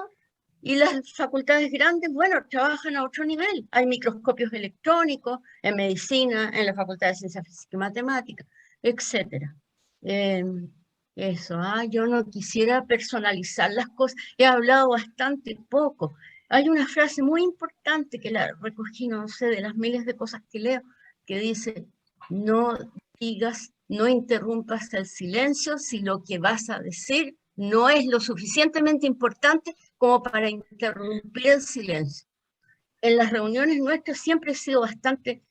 y las facultades grandes, bueno, trabajan a otro nivel. Hay microscopios electrónicos en medicina, en la Facultad de Ciencias Físicas y Matemáticas, etc. Yo no quisiera personalizar las cosas. He hablado bastante poco. Hay una frase muy importante que la recogí, no sé, de las miles de cosas que leo, que dice: no digas no interrumpas el silencio si lo que vas a decir no es lo suficientemente importante como para interrumpir el silencio. En las reuniones nuestras siempre he sido bastante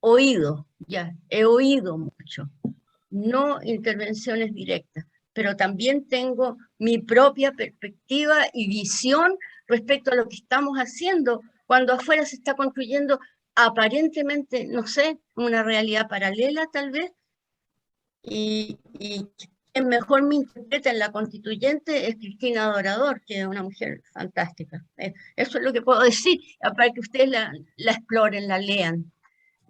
oído, ya, he oído mucho, no intervenciones directas, pero también tengo mi propia perspectiva y visión respecto a lo que estamos haciendo, cuando afuera se está construyendo aparentemente, no sé, una realidad paralela tal vez, y quien mejor me interpreta en la constituyente es Cristina Dorador, que es una mujer fantástica. Eso es lo que puedo decir, para que ustedes la exploren, la lean,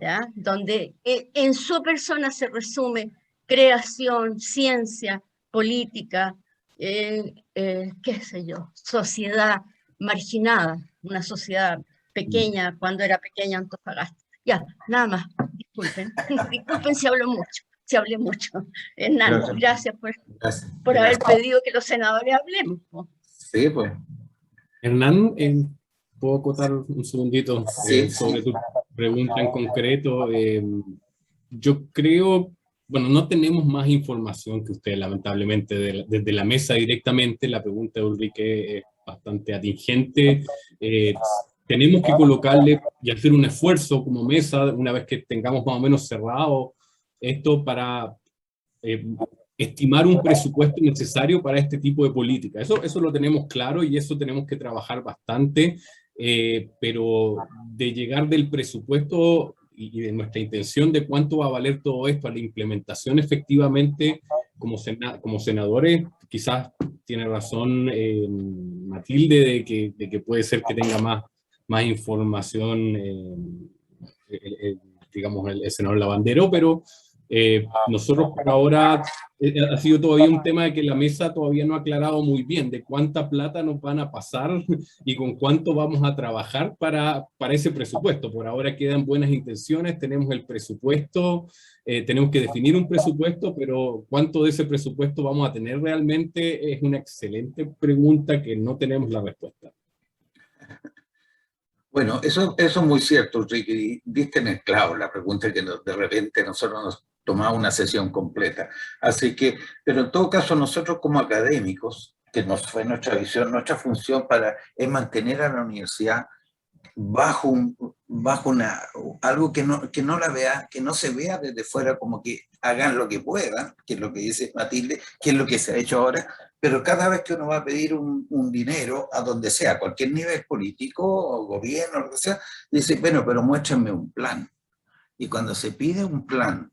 ¿ya? Donde en su persona se resume creación, ciencia, política, qué sé yo, sociedad marginada, una sociedad pequeña, cuando era pequeña Antofagasta. Ya, nada más, disculpen, disculpen si hablo mucho. Si hablé mucho. Hernán, gracias por haber pedido que los senadores hablemos. Sí, pues. Hernán, ¿puedo acotar un segundito sobre tu pregunta en concreto? Yo creo, bueno, no tenemos más información que ustedes, lamentablemente, desde la mesa directamente. La pregunta de Ulrike es bastante atingente. Tenemos que colocarle y hacer un esfuerzo como mesa, una vez que tengamos más o menos cerrado esto, para estimar un presupuesto necesario para este tipo de política. Eso lo tenemos claro y eso tenemos que trabajar bastante, pero de llegar del presupuesto y de nuestra intención de cuánto va a valer todo esto a la implementación efectivamente como senadores, quizás tiene razón Matilde de que puede ser que tenga más información digamos el senador Lavandero, pero nosotros por ahora ha sido todavía un tema de que la mesa todavía no ha aclarado muy bien de cuánta plata nos van a pasar y con cuánto vamos a trabajar para ese presupuesto. Por ahora quedan buenas intenciones, tenemos el presupuesto, tenemos que definir un presupuesto, pero cuánto de ese presupuesto vamos a tener realmente es una excelente pregunta que no tenemos la respuesta. Bueno, eso es muy cierto, Ricky, diste en el clavo la pregunta que de repente nosotros nos tomaba una sesión completa. Así que, pero en todo caso nosotros como académicos, que nos fue nuestra visión, nuestra función es mantener a la universidad bajo algo que no la vea, que no se vea desde fuera, como que hagan lo que puedan, que es lo que dice Matilde, que es lo que se ha hecho ahora, pero cada vez que uno va a pedir un dinero a donde sea, cualquier nivel político o gobierno, lo que sea, dice, bueno, pero muéstrenme un plan. Y cuando se pide un plan,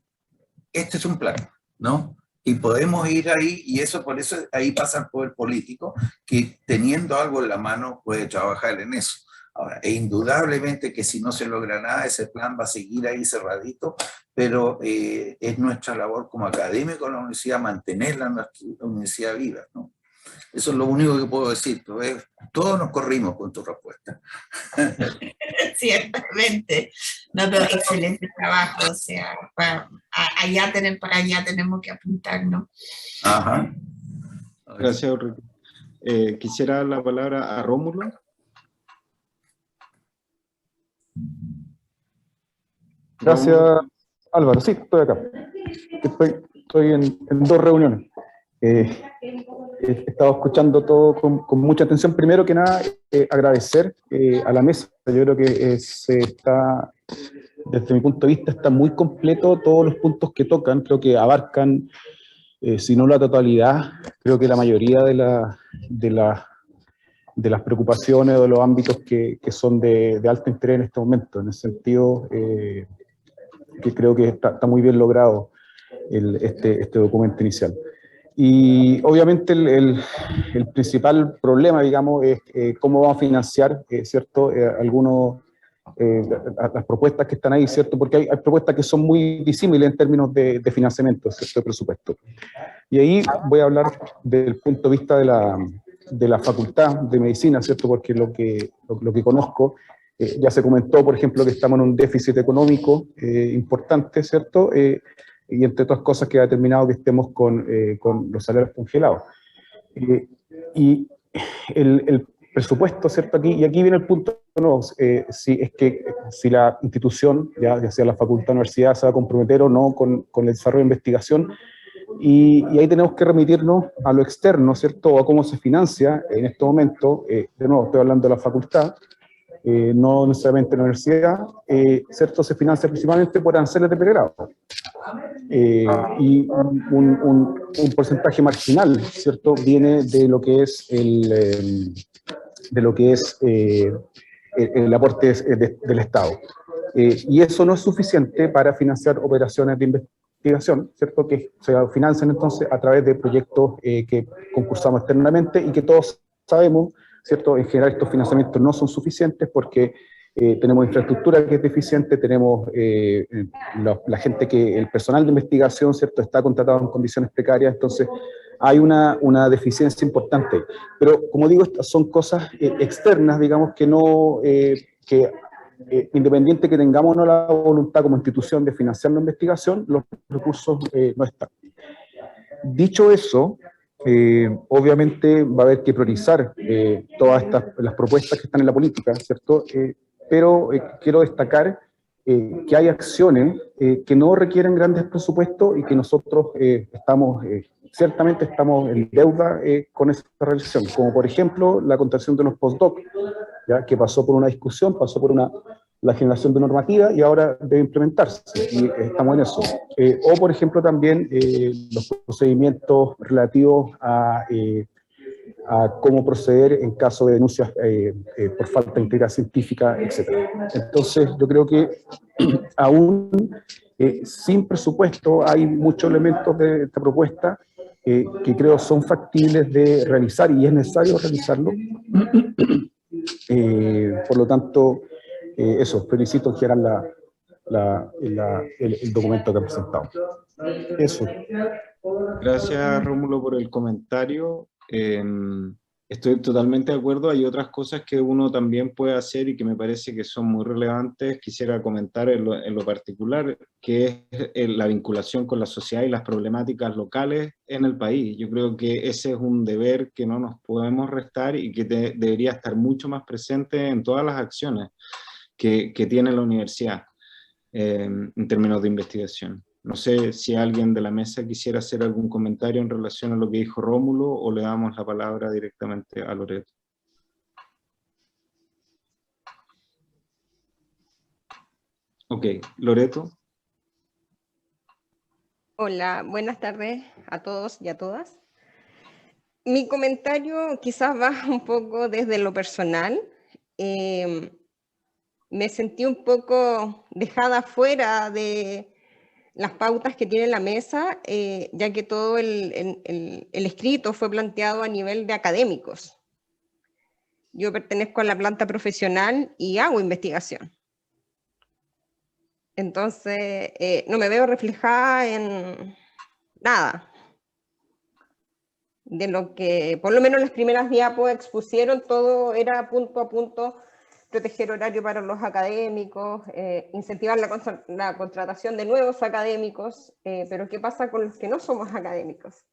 este es un plan, ¿no? Y podemos ir ahí, y por eso ahí pasa el poder político, que teniendo algo en la mano puede trabajar en eso. Ahora, es indudablemente que si no se logra nada, ese plan va a seguir ahí cerradito, pero es nuestra labor como académicos en la universidad mantener la universidad viva, ¿no? Eso es lo único que puedo decir. Todos nos corrimos con tu respuesta. Ciertamente. No, pero excelente trabajo. O sea, para allá tenemos que apuntar, ¿no? Ajá. Gracias, Ulrike. Quisiera la palabra a Rómulo. Gracias, Álvaro. Sí, estoy acá. Estoy en dos reuniones. He estado escuchando todo con mucha atención. Primero que nada, agradecer a la mesa. Yo creo que está, desde mi punto de vista, está muy completo todos los puntos que tocan. Creo que abarcan, si no la totalidad, creo que la mayoría de las preocupaciones o de los ámbitos que son de alto interés en este momento. En ese sentido, que creo que está muy bien logrado este documento inicial. Y obviamente el principal problema, digamos, es cómo vamos a financiar, ¿cierto? Las propuestas que están ahí, ¿cierto? Porque hay propuestas que son muy disímiles en términos de financiamiento, ¿cierto? De presupuesto. Y ahí voy a hablar del punto de vista de la Facultad de Medicina, ¿cierto? Porque lo que conozco, ya se comentó, por ejemplo, que estamos en un déficit económico importante, ¿cierto? Y entre otras cosas que ha determinado que estemos con los salarios congelados. Y presupuesto, ¿cierto? Aquí, y aquí viene el punto, ¿no? Si la institución, ya sea la facultad o universidad, se va a comprometer o no con el desarrollo de investigación, y ahí tenemos que remitirnos a lo externo, ¿cierto? O a cómo se financia en este momento, de nuevo, estoy hablando de la facultad, no necesariamente la universidad, ¿cierto? Se financia principalmente por aranceles de pregrado. Y un porcentaje marginal, ¿cierto? Viene de lo que es el aporte del Estado. Y eso no es suficiente para financiar operaciones de investigación, ¿cierto? Que se financian entonces a través de proyectos que concursamos externamente y que todos sabemos, ¿cierto? En general estos financiamientos no son suficientes porque tenemos infraestructura que es deficiente, tenemos el personal de investigación, ¿cierto? Está contratado en condiciones precarias, entonces hay una deficiencia importante. Pero, como digo, estas son cosas externas, digamos, que no, independiente que tengamos o no la voluntad como institución de financiar la investigación, los recursos no están. Dicho eso, obviamente va a haber que priorizar todas las propuestas que están en la política, ¿cierto? Pero quiero destacar que hay acciones que no requieren grandes presupuestos y que nosotros ciertamente estamos en deuda con esa realización, como por ejemplo la contratación de los postdoc, ¿ya? Que pasó por una discusión, pasó por la generación de normativa y ahora debe implementarse, y estamos en eso. O por ejemplo también los procedimientos relativos a cómo proceder en caso de denuncias por falta de integridad científica, etc. Entonces, yo creo que aún sin presupuesto hay muchos elementos de esta propuesta que creo son factibles de realizar y es necesario realizarlo. Por lo tanto, eso, felicito en general el documento que han presentado. Eso. Gracias, Rómulo, por el comentario. Estoy totalmente de acuerdo. Hay otras cosas que uno también puede hacer y que me parece que son muy relevantes. Quisiera comentar en lo particular, que es la vinculación con la sociedad y las problemáticas locales en el país. Yo creo que ese es un deber que no nos podemos restar y que debería estar mucho más presente en todas las acciones que tiene la universidad en términos de investigación. No sé si alguien de la mesa quisiera hacer algún comentario en relación a lo que dijo Rómulo o le damos la palabra directamente a Loreto. Ok, Loreto. Hola, buenas tardes a todos y a todas. Mi comentario quizás va un poco desde lo personal. Me sentí un poco dejada fuera de las pautas que tiene la mesa, ya que todo el escrito fue planteado a nivel de académicos. Yo pertenezco a la planta profesional y hago investigación. Entonces, no me veo reflejada en nada de lo que, por lo menos las primeras diapos expusieron, todo era punto a punto: proteger horario para los académicos, incentivar la contratación de nuevos académicos, pero ¿qué pasa con los que no somos académicos?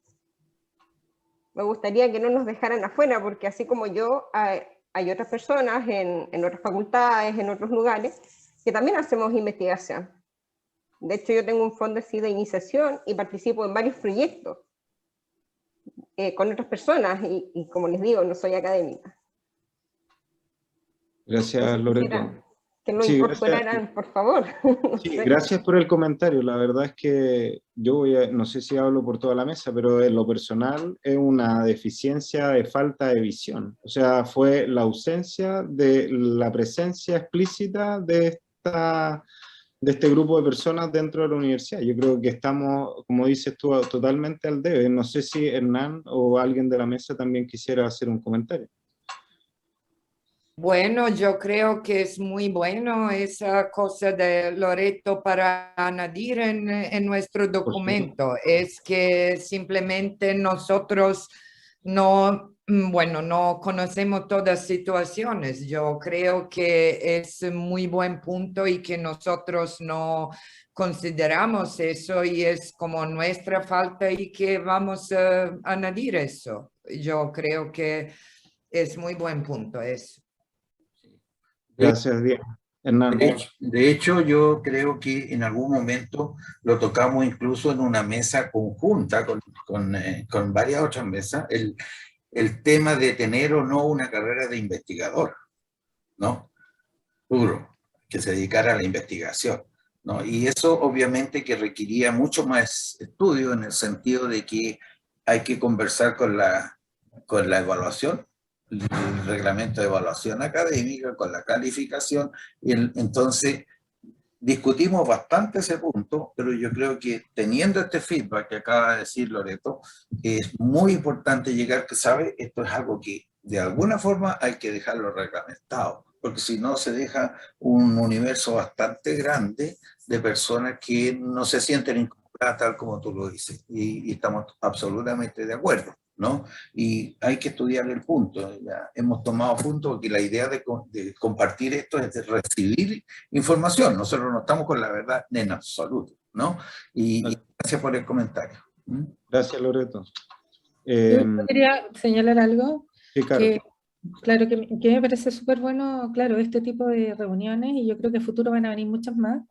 Me gustaría que no nos dejaran afuera, porque así como yo, hay otras personas en otras facultades, en otros lugares, que también hacemos investigación. De hecho, yo tengo un fondo así de iniciación y participo en varios proyectos con otras personas, y como les digo, no soy académica. Gracias, Loreto. Que lo incorporaran, por favor. Sí, gracias por el comentario. La verdad es que yo no sé si hablo por toda la mesa, pero en lo personal es una deficiencia de falta de visión. O sea, fue la ausencia de la presencia explícita de este grupo de personas dentro de la universidad. Yo creo que estamos, como dices tú, totalmente al debe. No sé si Hernán o alguien de la mesa también quisiera hacer un comentario. Bueno, yo creo que es muy bueno esa cosa de Loreto para añadir en nuestro documento. Es que simplemente nosotros no conocemos todas las situaciones. Yo creo que es muy buen punto y que nosotros no consideramos eso y es como nuestra falta y que vamos a añadir eso. Yo creo que es muy buen punto eso. Gracias, Diego. Hernán. De hecho, yo creo que en algún momento lo tocamos incluso en una mesa conjunta con varias otras mesas, el tema de tener o no una carrera de investigador, ¿no? Duro, que se dedicara a la investigación, ¿no? Y eso obviamente que requería mucho más estudio en el sentido de que hay que conversar con la evaluación, el reglamento de evaluación académica, con la calificación, y entonces discutimos bastante ese punto, pero yo creo que teniendo este feedback que acaba de decir Loreto, es muy importante llegar, que sabe, esto es algo que de alguna forma hay que dejarlo reglamentado, porque si no se deja un universo bastante grande de personas que no se sienten incorporadas tal como tú lo dices, y estamos absolutamente de acuerdo, ¿no? Y hay que estudiar el punto. Ya hemos tomado punto porque la idea de compartir esto es de recibir información. Nosotros no estamos con la verdad en absoluto, ¿no? Y gracias por el comentario. Gracias, Loreto. Yo quería señalar algo. Sí, claro. Claro, que me parece súper bueno, claro, este tipo de reuniones, y yo creo que en el futuro van a venir muchas más,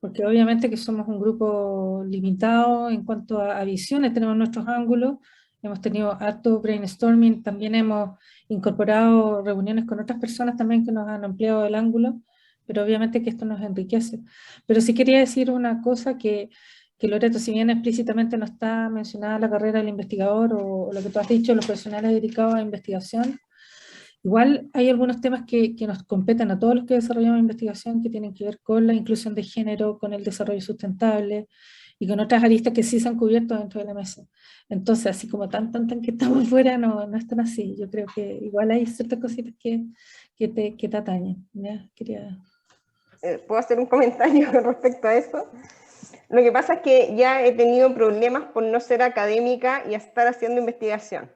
porque obviamente que somos un grupo limitado en cuanto a visiones, tenemos nuestros ángulos, hemos tenido harto brainstorming, también hemos incorporado reuniones con otras personas también que nos han ampliado el ángulo, pero obviamente que esto nos enriquece. Pero sí quería decir una cosa que Loreto, si bien explícitamente no está mencionada la carrera del investigador o lo que tú has dicho, los profesionales dedicados a investigación, igual hay algunos temas que nos competen a todos los que desarrollamos investigación que tienen que ver con la inclusión de género, con el desarrollo sustentable y con otras aristas que sí se han cubierto dentro de la mesa. Entonces, así como tan que estamos fuera, no es tan así. Yo creo que igual hay ciertas cositas que te atañen. ¿Ya? ¿Puedo hacer un comentario con respecto a eso? Lo que pasa es que ya he tenido problemas por no ser académica y estar haciendo investigación.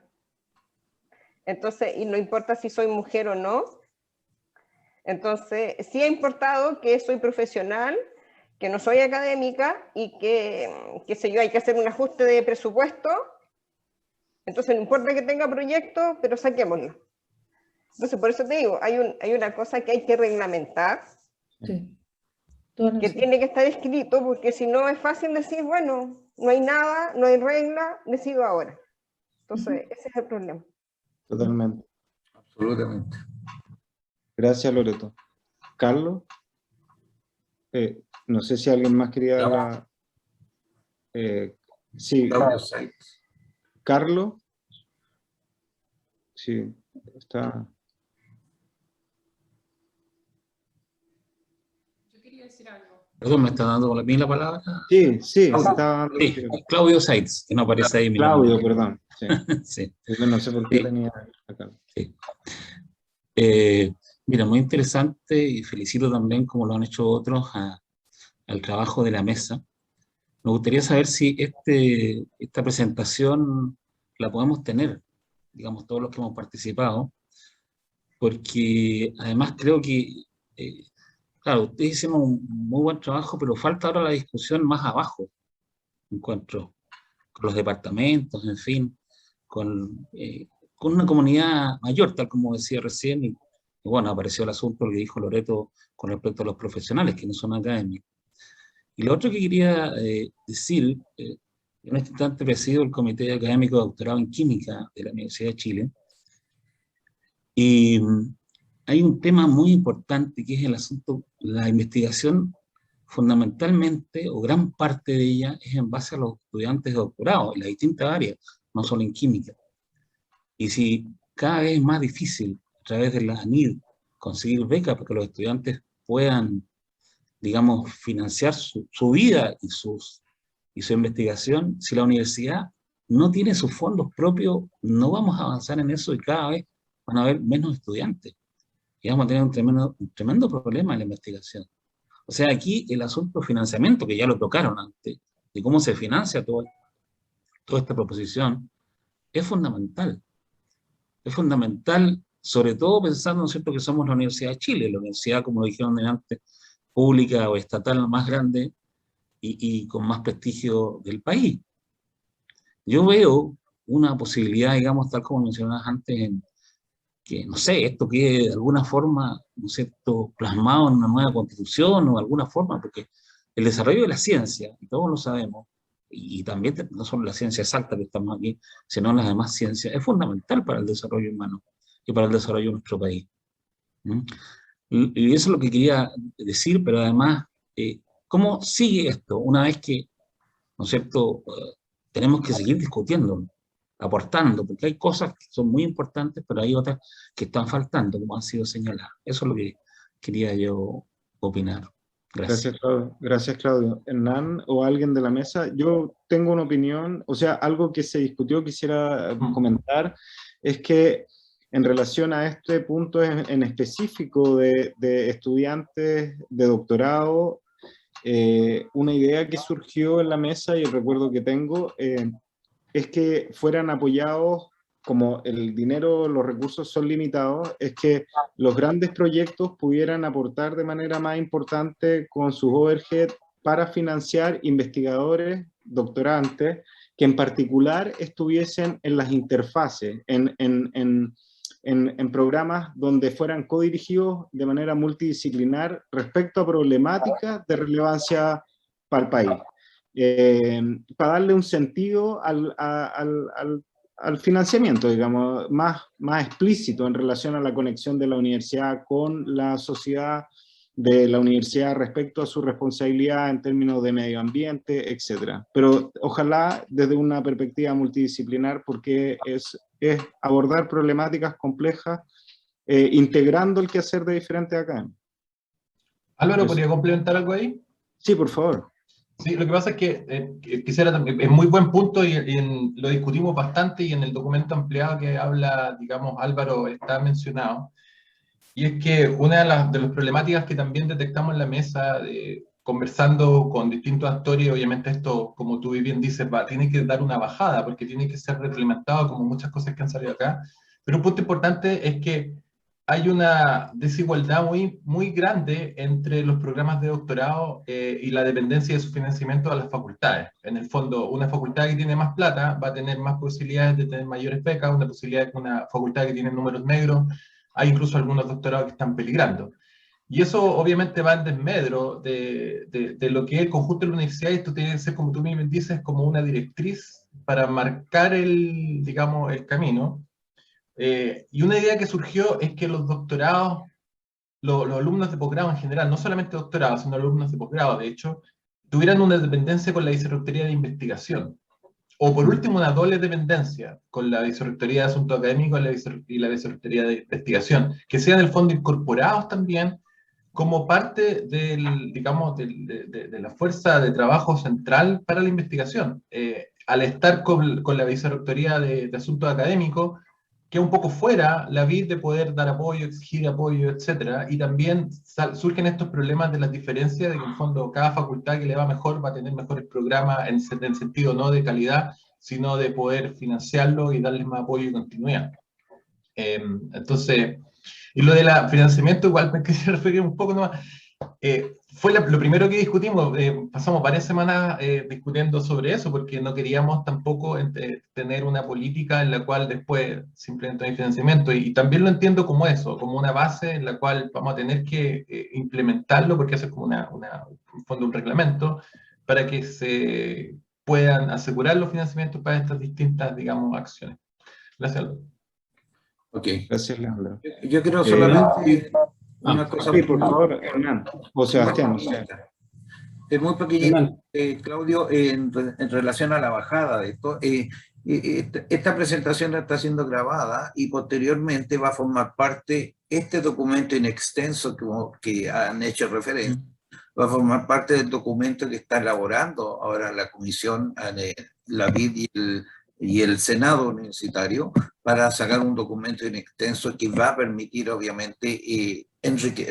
Entonces, y no importa si soy mujer o no. Entonces, sí ha importado que soy profesional, que no soy académica y que, qué sé yo, hay que hacer un ajuste de presupuesto. Entonces, no importa que tenga proyectos, pero saquémoslo. Entonces, por eso te digo, hay una cosa que hay que reglamentar, sí, que tiene que estar escrito, porque si no es fácil decir, bueno, no hay nada, no hay regla, decido ahora. Entonces, ese es el problema. Totalmente. Absolutamente. Gracias, Loreto. Carlos, no sé si alguien más quería hablar. Sí, Carlos. Sí, está. Yo quería decir algo. Perdón, ¿me está dando a mí la palabra? Sí, sí, sí, Claudio Seitz, que no aparece ahí. Claudio, perdón. Sí. Sí. No sé por qué tenía acá. Sí. Mira, muy interesante y felicito también, como lo han hecho otros, al trabajo de la mesa. Me gustaría saber si esta presentación la podemos tener, digamos, todos los que hemos participado, porque además creo que, claro, ustedes hicieron un muy buen trabajo, pero falta ahora la discusión más abajo, encuentro, con los departamentos, en fin, con una comunidad mayor, tal como decía recién, y bueno, apareció el asunto que dijo Loreto con respecto a los profesionales, que no son académicos. Y lo otro que quería decir, en este instante presido el Comité Académico de Doctorado en Química de la Universidad de Chile, y hay un tema muy importante que es el asunto, la investigación fundamentalmente, o gran parte de ella, es en base a los estudiantes de doctorado, en las distintas áreas, no solo en química. Y si cada vez es más difícil, a través de la ANID, conseguir becas para que los estudiantes puedan, digamos, financiar su vida y su investigación, si la universidad no tiene sus fondos propios, no vamos a avanzar en eso y cada vez van a haber menos estudiantes. Y vamos a tener un tremendo problema en la investigación. O sea, aquí el asunto de financiamiento, que ya lo tocaron antes, de cómo se financia toda esta proposición, es fundamental. Es fundamental, sobre todo pensando, ¿no es cierto?, que somos la Universidad de Chile, la universidad, como lo dijeron antes, pública o estatal más grande y con más prestigio del país. Yo veo una posibilidad, digamos, tal como mencionabas antes, no sé, esto quede de alguna forma, ¿no es cierto?, plasmado en una nueva constitución o de alguna forma, porque el desarrollo de la ciencia, y todos lo sabemos, y también no solo la ciencia exacta que estamos aquí, sino las demás ciencias, es fundamental para el desarrollo humano y para el desarrollo de nuestro país. ¿Mm? Y eso es lo que quería decir, pero además, ¿cómo sigue esto una vez que, ¿no es cierto?, tenemos que seguir discutiendo, aportando, porque hay cosas que son muy importantes, pero hay otras que están faltando, como han sido señaladas. Eso es lo que quería yo opinar. Gracias. Gracias, Claudio. Hernán o alguien de la mesa, yo tengo una opinión, o sea, algo que se discutió, quisiera comentar, es que en relación a este punto en específico de estudiantes de doctorado, una idea que surgió en la mesa y el recuerdo que tengo es que fueran apoyados, como el dinero, los recursos son limitados, es que los grandes proyectos pudieran aportar de manera más importante con sus overhead para financiar investigadores, doctorantes, que en particular estuviesen en las interfaces, en programas donde fueran codirigidos de manera multidisciplinar respecto a problemáticas de relevancia para el país. Para darle un sentido al financiamiento, digamos, más explícito en relación a la conexión de la universidad con la sociedad, de la universidad respecto a su responsabilidad en términos de medio ambiente, etc. Pero ojalá desde una perspectiva multidisciplinar, porque es abordar problemáticas complejas, integrando el quehacer de diferentes académicos. Álvaro, ¿podría complementar algo ahí? Sí, por favor. Sí, lo que pasa es que quisiera también, es muy buen punto y lo discutimos bastante y en el documento ampliado que habla, digamos, Álvaro está mencionado. Y es que una de las problemáticas que también detectamos en la mesa, conversando con distintos actores, y obviamente esto, como tú bien dices, tiene que dar una bajada, porque tiene que ser retroalimentado, como muchas cosas que han salido acá. Pero un punto importante es que hay una desigualdad muy grande entre los programas de doctorado y la dependencia de su financiamiento a las facultades. En el fondo, una facultad que tiene más plata va a tener más posibilidades de tener mayores becas, una facultad que tiene números negros, hay incluso algunos doctorados que están peligrando. Y eso obviamente va en desmedro de lo que es el conjunto de la universidad, y esto tiene que ser, como tú mismo dices, como una directriz para marcar el camino. Y una idea que surgió es que los doctorados, los alumnos de posgrado en general, no solamente doctorados, sino alumnos de posgrado, de hecho, tuvieran una dependencia con la vicerrectoría de investigación. O por último, una doble dependencia con la vicerrectoría de asuntos académicos y la vicerrectoría de investigación, que sean en el fondo incorporados también como parte de la fuerza de trabajo central para la investigación. Al estar con la vicerrectoría de asuntos académicos, que un poco fuera la vid de poder dar apoyo, exigir apoyo, etc. Y también surgen estos problemas de las diferencias, de que en el fondo cada facultad que le va mejor va a tener mejores programas en sentido no de calidad, sino de poder financiarlo y darles más apoyo y continuidad. Entonces, y lo del financiamiento igual me quería referir un poco nomás. Fue lo primero que discutimos, pasamos varias semanas discutiendo sobre eso, porque no queríamos tampoco tener una política en la cual después simplemente no hay financiamiento, y también lo entiendo como eso, como una base en la cual vamos a tener que implementarlo, porque eso es como en fondo un reglamento, para que se puedan asegurar los financiamientos para estas distintas, digamos, acciones. Gracias, Álvaro. Ok. Gracias, Leandro. Yo quiero solamente... una cosa sí, por favor, Hernán, o Sebastián. Es muy pequeñito, Claudio, en relación a la bajada de esto. Esta presentación está siendo grabada y posteriormente va a formar parte, este documento en extenso que han hecho referencia, va a formar parte del documento que está elaborando ahora la comisión, la BID y el Senado Universitario, para sacar un documento en extenso que va a permitir, obviamente,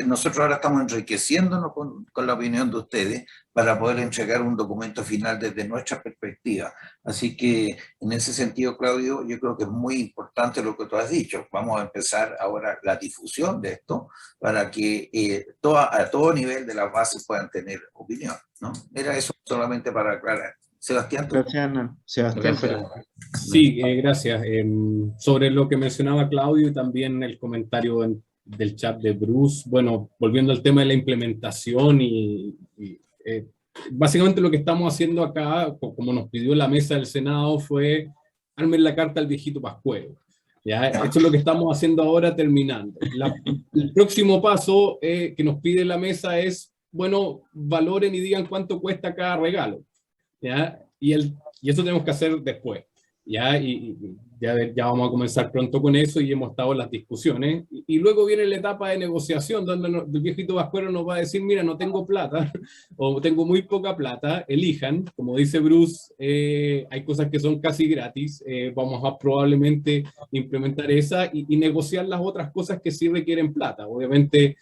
nosotros ahora estamos enriqueciéndonos con la opinión de ustedes para poder entregar un documento final desde nuestra perspectiva. Así que, en ese sentido, Claudio, yo creo que es muy importante lo que tú has dicho. Vamos a empezar ahora la difusión de esto para que a todo nivel de las bases puedan tener opinión, ¿no? Era eso solamente para aclarar. Sebastián. Gracias, Hernán. Sebastián. Sí, gracias. Sobre lo que mencionaba Claudio y también el comentario del chat de Bruce, bueno, volviendo al tema de la implementación básicamente lo que estamos haciendo acá, como nos pidió la mesa del Senado, fue armen la carta al viejito Pascuero. ¿Ya? Esto es lo que estamos haciendo ahora terminando. El próximo paso que nos pide la mesa es, bueno, valoren y digan cuánto cuesta cada regalo. ¿Ya? Y eso tenemos que hacer después. ¿Ya? Ya vamos a comenzar pronto con eso y hemos estado en las discusiones. Y luego viene la etapa de negociación, donde el viejito Pascuero nos va a decir, mira, no tengo plata, o tengo muy poca plata, elijan. Como dice Bruce, hay cosas que son casi gratis, vamos a probablemente implementar esa y negociar las otras cosas que sí requieren plata. Obviamente,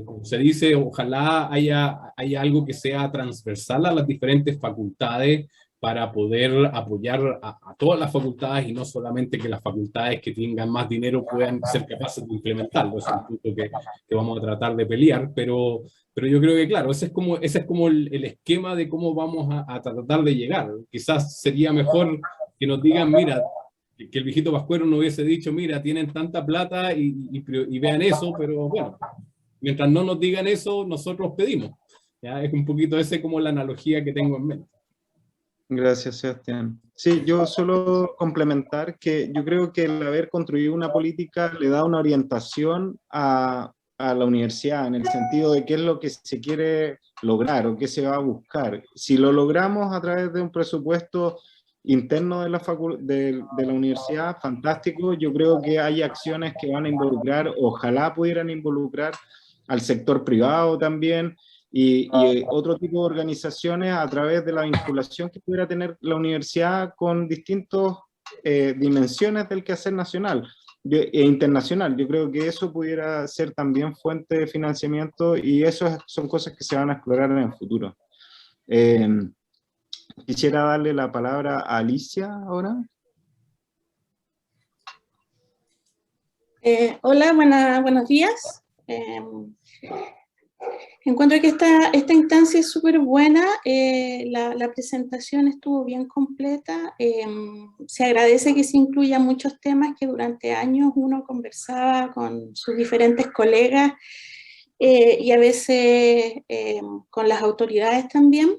como se dice, ojalá haya algo que sea transversal a las diferentes facultades, para poder apoyar a todas las facultades y no solamente que las facultades que tengan más dinero puedan ser capaces de implementarlo. Es un punto que vamos a tratar de pelear, pero yo creo que, claro, ese es como el esquema de cómo vamos a tratar de llegar. Quizás sería mejor que nos digan, mira, que el viejito Pascuero no hubiese dicho, mira, tienen tanta plata y vean eso, pero bueno, mientras no nos digan eso, nosotros pedimos. ¿Ya? Es un poquito ese como la analogía que tengo en mente. Gracias, Sebastián. Sí, yo solo complementar que yo creo que el haber construido una política le da una orientación a la universidad en el sentido de qué es lo que se quiere lograr o qué se va a buscar. Si lo logramos a través de un presupuesto interno de la universidad, fantástico. Yo creo que hay acciones que van a involucrar, ojalá pudieran involucrar al sector privado también, y otro tipo de organizaciones a través de la vinculación que pudiera tener la universidad con distintas dimensiones del quehacer nacional e internacional. Yo creo que eso pudiera ser también fuente de financiamiento y eso son cosas que se van a explorar en el futuro. Quisiera darle la palabra a Alicia ahora. Hola, buenos días. Encuentro que esta instancia es súper buena, la presentación estuvo bien completa, se agradece que se incluyan muchos temas que durante años uno conversaba con sus diferentes colegas y a veces con las autoridades también.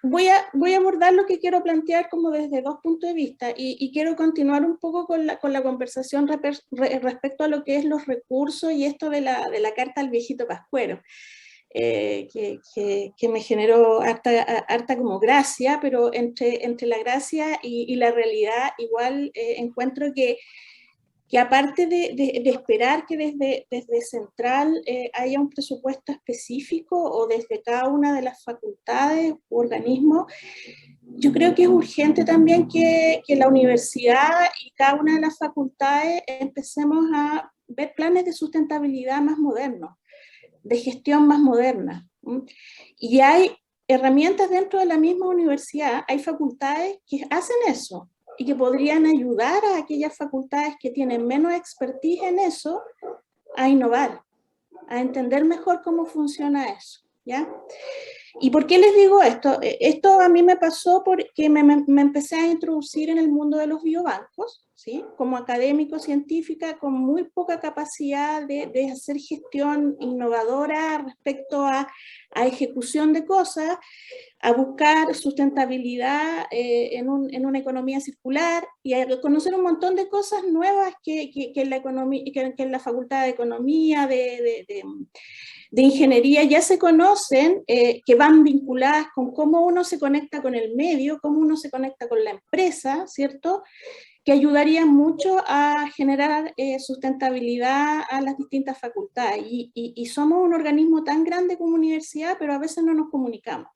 Voy a abordar lo que quiero plantear como desde dos puntos de vista y quiero continuar un poco con la conversación respecto a lo que es los recursos y esto de la carta al viejito Pascuero, que me generó harta como gracia, pero entre la gracia y la realidad igual encuentro que aparte de esperar que desde Central haya un presupuesto específico o desde cada una de las facultades u organismos, yo creo que es urgente también que la universidad y cada una de las facultades empecemos a ver planes de sustentabilidad más modernos, de gestión más moderna. Y hay herramientas dentro de la misma universidad, hay facultades que hacen eso, y que podrían ayudar a aquellas facultades que tienen menos expertise en eso a innovar, a entender mejor cómo funciona eso, ¿ya? ¿Y por qué les digo esto? Esto a mí me pasó porque me empecé a introducir en el mundo de los biobancos, ¿sí? Como académico científica con muy poca capacidad de hacer gestión innovadora respecto a ejecución de cosas, a buscar sustentabilidad en una economía circular y a conocer un montón de cosas nuevas que en la economía, que en la Facultad de Economía, de Ingeniería ya se conocen, que van vinculadas con cómo uno se conecta con el medio, cómo uno se conecta con la empresa, ¿cierto? Que ayudaría mucho a generar sustentabilidad a las distintas facultades. Y somos un organismo tan grande como universidad, pero a veces no nos comunicamos.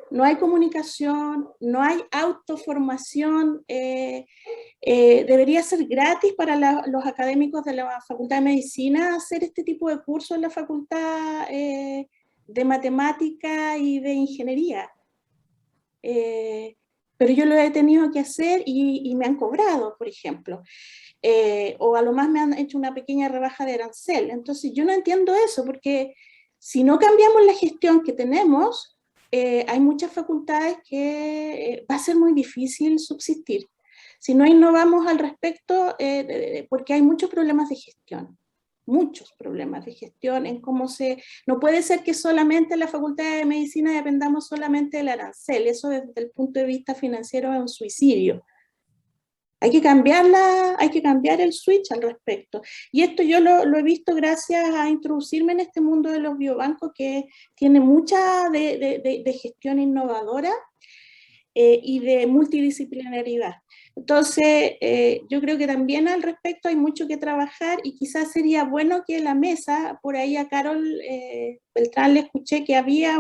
No hay comunicación, no hay autoformación, debería ser gratis para los académicos de la Facultad de Medicina hacer este tipo de cursos en la Facultad de Matemática y de Ingeniería. Pero yo lo he tenido que hacer y me han cobrado, por ejemplo. O a lo más me han hecho una pequeña rebaja de arancel. Entonces yo no entiendo eso, porque si no cambiamos la gestión que tenemos, hay muchas facultades que va a ser muy difícil subsistir. Si no innovamos al respecto, porque hay muchos problemas de gestión. Muchos problemas de gestión en cómo no puede ser que solamente en la Facultad de Medicina dependamos solamente del arancel, eso desde el punto de vista financiero es un suicidio. Hay que cambiar el switch al respecto. Y esto yo lo he visto gracias a introducirme en este mundo de los biobancos que tiene mucha de gestión innovadora y de multidisciplinaridad. Entonces, yo creo que también al respecto hay mucho que trabajar y quizás sería bueno que la mesa, por ahí a Carol Beltrán le escuché que había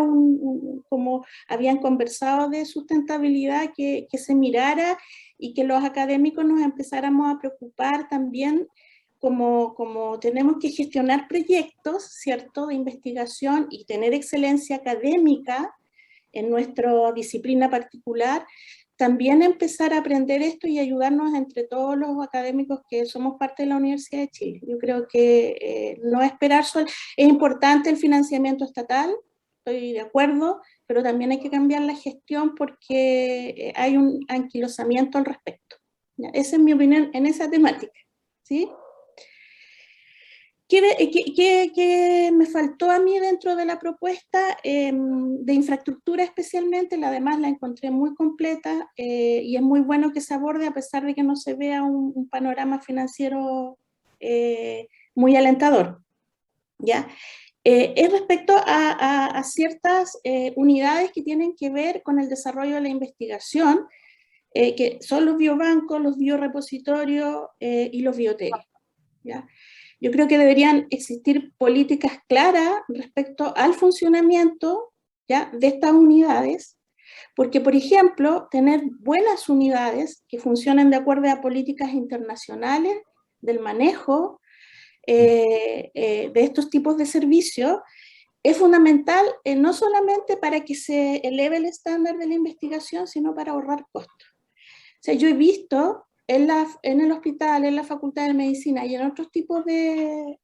como habían conversado de sustentabilidad, que se mirara y que los académicos nos empezáramos a preocupar también como tenemos que gestionar proyectos, ¿cierto?, de investigación y tener excelencia académica en nuestra disciplina particular, también empezar a aprender esto y ayudarnos entre todos los académicos que somos parte de la Universidad de Chile. Yo creo que no esperar solo, es importante el financiamiento estatal, estoy de acuerdo, pero también hay que cambiar la gestión porque hay un anquilosamiento al respecto. ¿Ya? Esa es mi opinión en esa temática, ¿sí? ¿Qué me faltó a mí dentro de la propuesta de infraestructura especialmente? Además la encontré muy completa y es muy bueno que se aborde a pesar de que no se vea un panorama financiero muy alentador, ¿ya? Es respecto a ciertas unidades que tienen que ver con el desarrollo de la investigación, que son los biobancos, los biorepositorios y los biotecos, ¿ya? Yo creo que deberían existir políticas claras respecto al funcionamiento, ¿ya?, de estas unidades, porque, por ejemplo, tener buenas unidades que funcionen de acuerdo a políticas internacionales del manejo de estos tipos de servicios es fundamental, no solamente para que se eleve el estándar de la investigación, sino para ahorrar costos. O sea, yo he visto en el hospital, en la Facultad de Medicina y en otros tipos de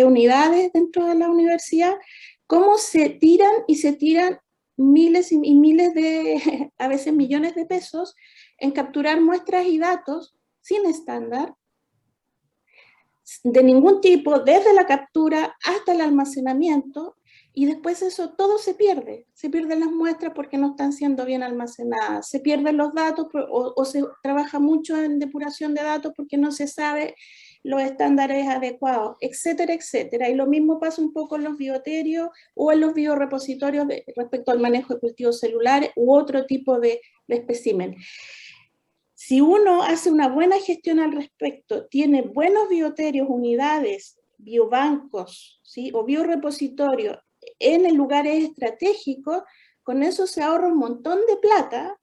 unidades dentro de la universidad, cómo se tiran miles y miles a veces millones de pesos en capturar muestras y datos sin estándar, de ningún tipo, desde la captura hasta el almacenamiento, y después eso todo se pierden las muestras porque no están siendo bien almacenadas, se pierden los datos o se trabaja mucho en depuración de datos porque no se sabe los estándares adecuados, etcétera, etcétera. Y lo mismo pasa un poco en los bioterios o en los biorepositorios respecto al manejo de cultivos celulares u otro tipo de espécimen. Si uno hace una buena gestión al respecto, tiene buenos bioterios, unidades, biobancos, ¿sí?, o biorepositorios en lugares estratégicos, con eso se ahorra un montón de plata,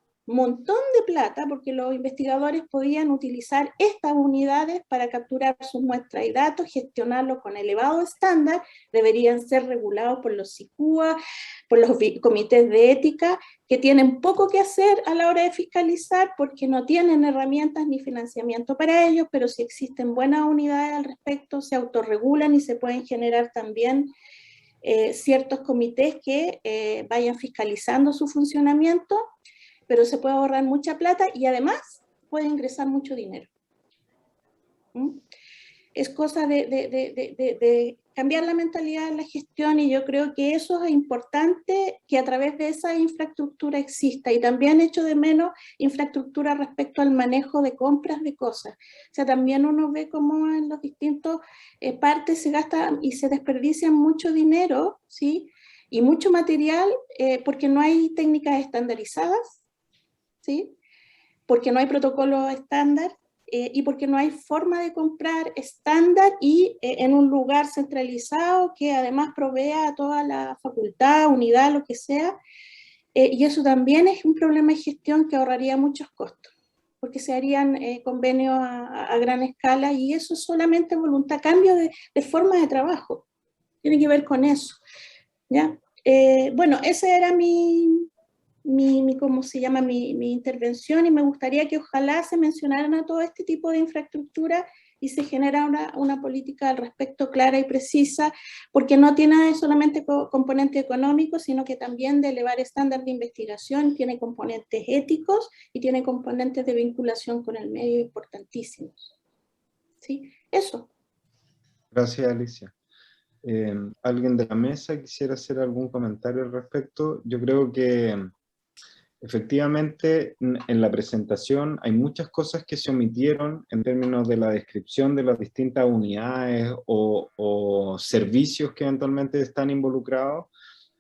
porque los investigadores podían utilizar estas unidades para capturar sus muestras y datos, gestionarlos con elevado estándar, deberían ser regulados por los SICUA, por los comités de ética, que tienen poco que hacer a la hora de fiscalizar porque no tienen herramientas ni financiamiento para ellos, pero si existen buenas unidades al respecto, se autorregulan y se pueden generar también ciertos comités que vayan fiscalizando su funcionamiento, pero se puede ahorrar mucha plata y además puede ingresar mucho dinero. Es cosa de cambiar la mentalidad de la gestión y yo creo que eso es importante que a través de esa infraestructura exista y también echo de menos infraestructura respecto al manejo de compras de cosas. O sea, también uno ve cómo en los distintos partes se gasta y se desperdician mucho dinero, ¿sí?, y mucho material porque no hay técnicas estandarizadas, ¿sí?, porque no hay protocolos estándar y porque no hay forma de comprar estándar y en un lugar centralizado que además provea a toda la facultad, unidad, lo que sea, y eso también es un problema de gestión que ahorraría muchos costos, porque se harían convenios a gran escala y eso es solamente voluntad, cambio de forma de trabajo, tiene que ver con eso, ¿ya? Bueno, esa era ¿cómo se llama? Mi intervención y me gustaría que ojalá se mencionaran a todo este tipo de infraestructura y se genera una política al respecto clara y precisa, porque no tiene solamente componente económico, sino que también de elevar estándar de investigación, tiene componentes éticos y tiene componentes de vinculación con el medio importantísimos. ¿Sí? Eso. Gracias, Alicia. ¿Alguien de la mesa quisiera hacer algún comentario al respecto? Yo creo que efectivamente en la presentación hay muchas cosas que se omitieron en términos de la descripción de las distintas unidades o servicios que eventualmente están involucrados,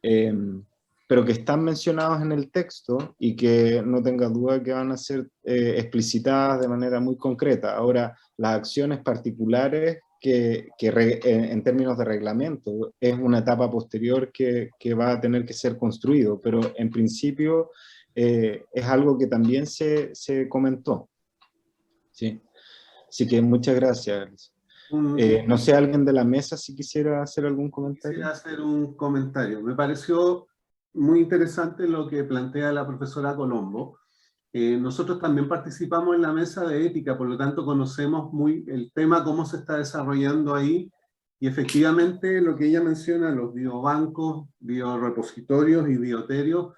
pero que están mencionados en el texto y que no tenga duda que van a ser explicitadas de manera muy concreta. Ahora, las acciones particulares que en términos de reglamento es una etapa posterior que va a tener que ser construido, pero en principio es algo que también se comentó. ¿Sí? Así que muchas gracias. No sé, alguien de la mesa si quisiera hacer algún comentario. Quisiera hacer un comentario. Me pareció muy interesante lo que plantea la profesora Colombo. Nosotros también participamos en la mesa de ética, por lo tanto conocemos muy el tema, cómo se está desarrollando ahí, y efectivamente lo que ella menciona, los biobancos, biorepositorios y bioterios,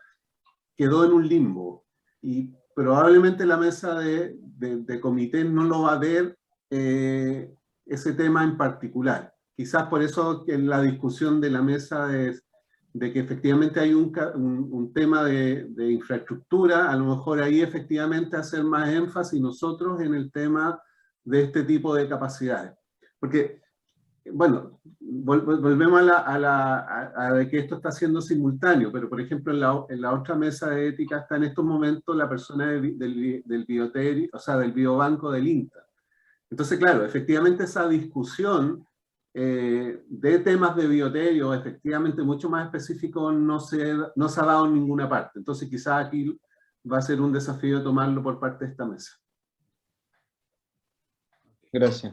quedó en un limbo, y probablemente la mesa de comité no lo va a ver ese tema en particular. Quizás por eso que en la discusión de la mesa de que efectivamente hay un tema de infraestructura, a lo mejor ahí efectivamente hacer más énfasis nosotros en el tema de este tipo de capacidades. Porque, bueno, volvemos a de que esto está siendo simultáneo, pero por ejemplo en la otra mesa de ética está en estos momentos la persona del bioterio, o sea, del biobanco del INTA. Entonces, claro, efectivamente esa discusión de temas de bioterio, efectivamente mucho más específico, no se ha dado en ninguna parte. Entonces quizás aquí va a ser un desafío tomarlo por parte de esta mesa. Gracias.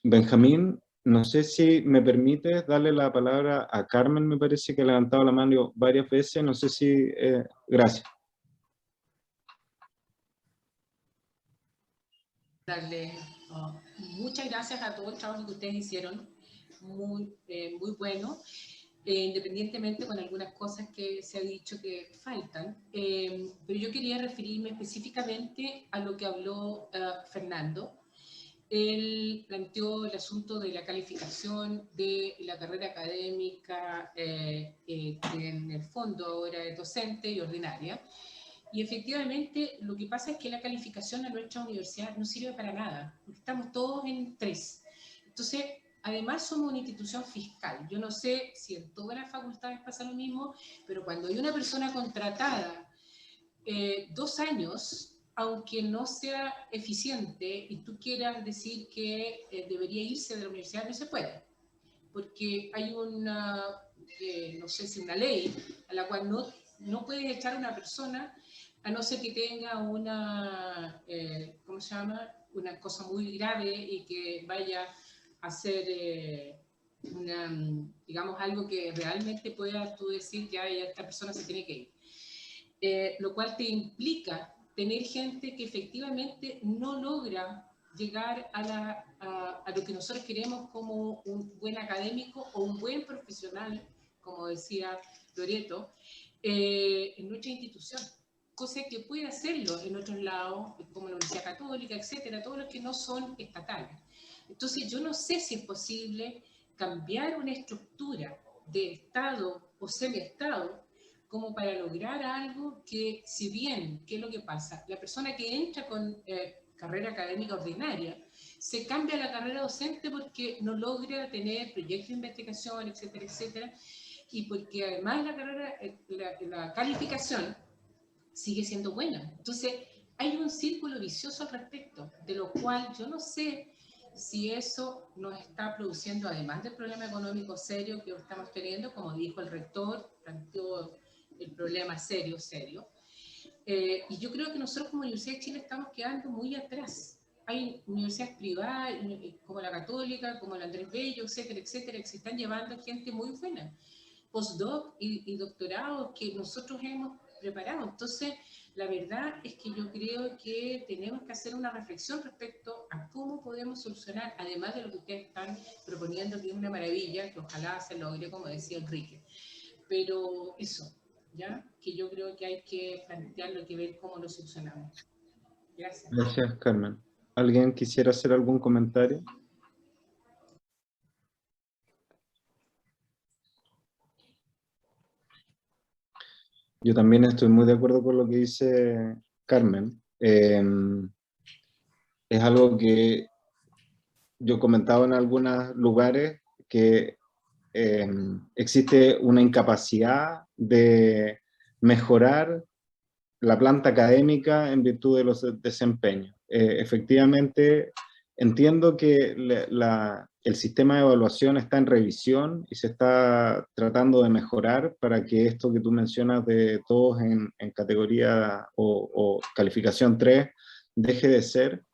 Benjamín, no sé si me permites darle la palabra a Carmen, me parece que ha levantado la mano varias veces, no sé si... gracias. Muchas gracias a todo el trabajo que ustedes hicieron, muy bueno, independientemente con algunas cosas que se ha dicho que faltan, pero yo quería referirme específicamente a lo que habló Fernando. Él planteó el asunto de la calificación de la carrera académica, que en el fondo ahora es docente y ordinaria. Y efectivamente lo que pasa es que la calificación en nuestra universidad no sirve para nada, porque estamos todos en 3. Entonces, además somos una institución fiscal. Yo no sé si en todas las facultades pasa lo mismo, pero cuando hay una persona contratada 2 años, aunque no sea eficiente y tú quieras decir que debería irse de la universidad, no se puede, porque hay una, no sé si una ley a la cual no puedes echar a una persona a no ser que tenga una, ¿cómo se llama?, una cosa muy grave y que vaya a hacer digamos, algo que realmente puedas tú decir ya esta persona se tiene que ir. Lo cual te implica tener gente que efectivamente no logra llegar a lo que nosotros queremos como un buen académico o un buen profesional, como decía Loreto, en nuestra institución. Cosa que puede hacerlo en otros lados, como la Universidad Católica, etcétera, todos los que no son estatales. Entonces, yo no sé si es posible cambiar una estructura de Estado o semiestado como para lograr algo que, si bien, ¿qué es lo que pasa? La persona que entra con carrera académica ordinaria se cambia a la carrera docente porque no logra tener proyectos de investigación, etcétera, etcétera, y porque además la carrera, la calificación sigue siendo buena. Entonces, hay un círculo vicioso al respecto, de lo cual yo no sé si eso nos está produciendo, además del problema económico serio que estamos teniendo, como dijo el rector, planteó el problema serio. Y yo creo que nosotros como Universidad de Chile estamos quedando muy atrás. Hay universidades privadas, como la Católica, como la Andrés Bello, etcétera, etcétera, que se están llevando gente muy buena. Postdoc y doctorados que nosotros hemos preparados. Entonces, la verdad es que yo creo que tenemos que hacer una reflexión respecto a cómo podemos solucionar, además de lo que ustedes están proponiendo, que es una maravilla, que ojalá se logre, como decía Enrique. Pero eso, ¿ya? Que yo creo que hay que plantearlo, hay que ver cómo lo solucionamos. Gracias. Gracias, Carmen. ¿Alguien quisiera hacer algún comentario? Yo también estoy muy de acuerdo con lo que dice Carmen. Es algo que yo comentaba en algunos lugares, que existe una incapacidad de mejorar la planta académica en virtud de los desempeños. Efectivamente, entiendo que el sistema de evaluación está en revisión y se está tratando de mejorar para que esto que tú mencionas de todos en categoría o calificación 3 deje de ser,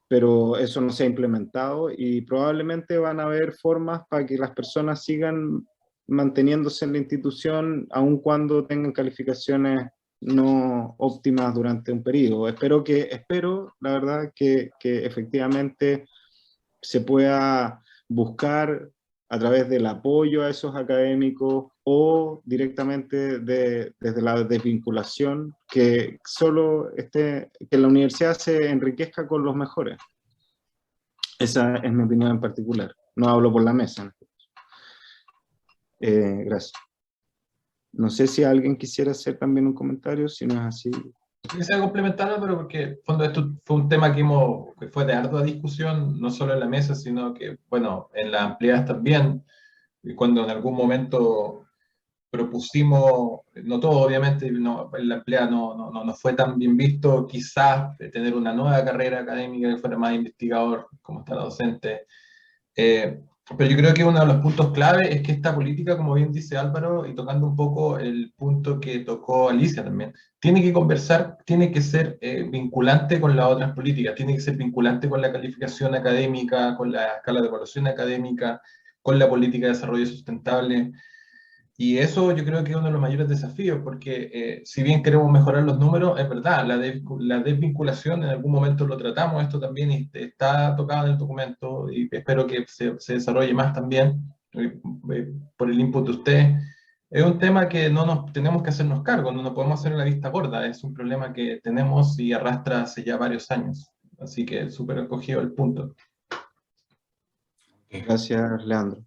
pero eso no se ha implementado y probablemente van a haber formas para que las personas sigan manteniéndose en la institución aun cuando tengan calificaciones no óptimas durante un periodo. Espero, la verdad, que efectivamente se pueda buscar a través del apoyo a esos académicos o directamente desde la desvinculación, que que la universidad se enriquezca con los mejores. Esa es mi opinión en particular. No hablo por la mesa. Gracias. No sé si alguien quisiera hacer también un comentario, si no es así. Quisiera complementarlo, pero porque en fondo esto fue un tema que fue de ardua discusión, no solo en la mesa, sino que, bueno, en las ampliadas también, y cuando en algún momento propusimos, no todo obviamente, no, en la ampliada no fue tan bien visto, quizás tener una nueva carrera académica que fuera más investigador, como está la docente. Pero yo creo que uno de los puntos clave es que esta política, como bien dice Álvaro, y tocando un poco el punto que tocó Alicia también, tiene que conversar, tiene que ser vinculante con las otras políticas, tiene que ser vinculante con la calificación académica, con la escala de evaluación académica, con la política de desarrollo sustentable. Y eso yo creo que es uno de los mayores desafíos, porque si bien queremos mejorar los números, es verdad, la desvinculación, en algún momento lo tratamos, esto también está tocado en el documento y espero que se desarrolle más también por el input de usted. Es un tema que no nos tenemos que hacernos cargo, no nos podemos hacer en la vista gorda, es un problema que tenemos y arrastra hace ya varios años. Así que súper acogido el punto. Gracias, Leandro.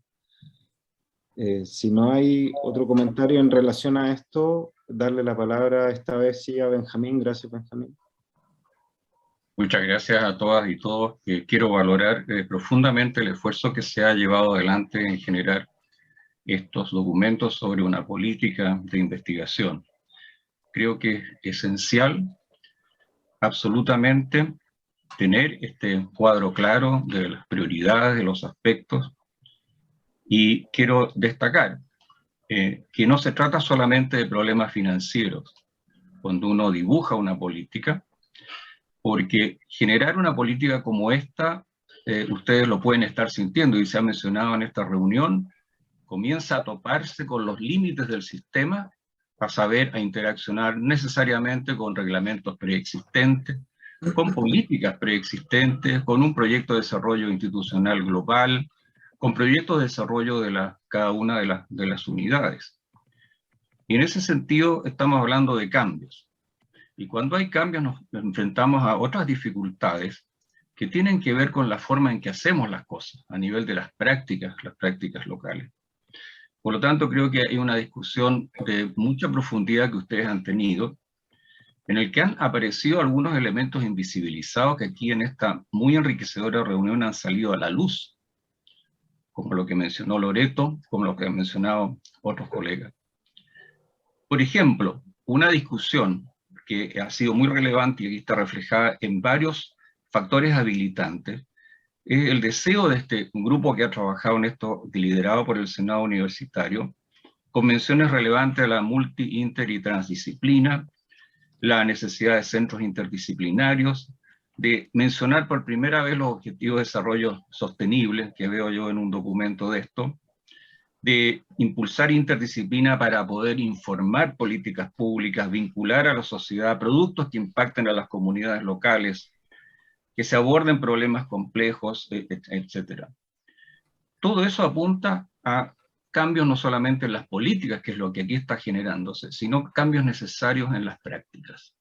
Si no hay otro comentario en relación a esto, darle la palabra esta vez sí a Benjamín. Gracias, Benjamín. Muchas gracias a todas y todos. Quiero valorar profundamente el esfuerzo que se ha llevado adelante en generar estos documentos sobre una política de investigación. Creo que es esencial, absolutamente, tener este cuadro claro de las prioridades, de los aspectos. Y quiero destacar que no se trata solamente de problemas financieros cuando uno dibuja una política, porque generar una política como esta, ustedes lo pueden estar sintiendo y se ha mencionado en esta reunión, comienza a toparse con los límites del sistema, a saber, a interaccionar necesariamente con reglamentos preexistentes, con políticas preexistentes, con un proyecto de desarrollo institucional global, con proyectos de desarrollo de cada una de las unidades. Y en ese sentido estamos hablando de cambios. Y cuando hay cambios nos enfrentamos a otras dificultades que tienen que ver con la forma en que hacemos las cosas, a nivel de las prácticas locales. Por lo tanto, creo que hay una discusión de mucha profundidad que ustedes han tenido, en el que han aparecido algunos elementos invisibilizados que aquí en esta muy enriquecedora reunión han salido a la luz, como lo que mencionó Loreto, como lo que han mencionado otros colegas. Por ejemplo, una discusión que ha sido muy relevante y aquí está reflejada en varios factores habilitantes, es el deseo de este grupo que ha trabajado en esto, liderado por el Senado Universitario, con menciones relevantes a la multi-, inter- y transdisciplina, la necesidad de centros interdisciplinarios, de mencionar por primera vez los objetivos de desarrollo sostenible, que veo yo en un documento de esto, de impulsar interdisciplina para poder informar políticas públicas, vincular a la sociedad productos que impacten a las comunidades locales, que se aborden problemas complejos, etc. Todo eso apunta a cambios no solamente en las políticas, que es lo que aquí está generándose, sino cambios necesarios en las prácticas.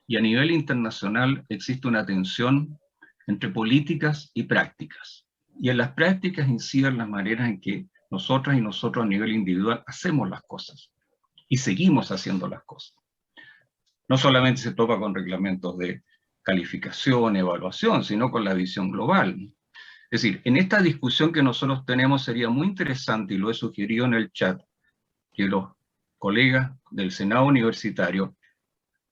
Y a nivel internacional existe una tensión entre políticas y prácticas. Y en las prácticas inciden las maneras en que nosotras y nosotros a nivel individual hacemos las cosas. Y seguimos haciendo las cosas. No solamente se topa con reglamentos de calificación, evaluación, sino con la visión global. Es decir, en esta discusión que nosotros tenemos sería muy interesante, y lo he sugerido en el chat, que los colegas del Senado Universitario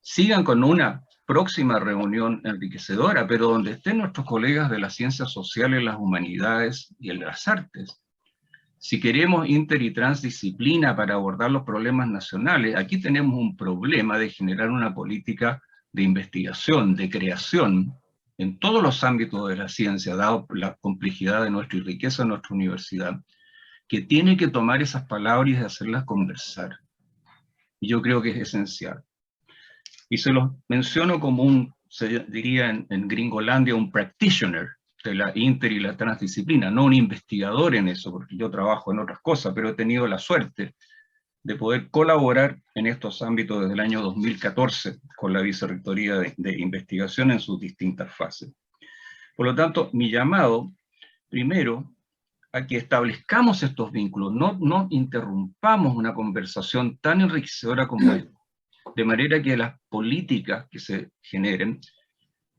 sigan con una próxima reunión enriquecedora, pero donde estén nuestros colegas de las ciencias sociales, las humanidades y de las artes. Si queremos inter y transdisciplina para abordar los problemas nacionales, aquí tenemos un problema de generar una política de investigación, de creación, en todos los ámbitos de la ciencia, dado la complejidad de nuestra y riqueza de nuestra universidad, que tiene que tomar esas palabras y hacerlas conversar. Y yo creo que es esencial. Y se los menciono como un, se diría en Gringolandia, un practitioner de la inter y la transdisciplina, no un investigador en eso, porque yo trabajo en otras cosas, pero he tenido la suerte de poder colaborar en estos ámbitos desde el año 2014 con la Vicerrectoría de Investigación en sus distintas fases. Por lo tanto, mi llamado, primero, a que establezcamos estos vínculos, no interrumpamos una conversación tan enriquecedora como esta, de manera que las políticas que se generen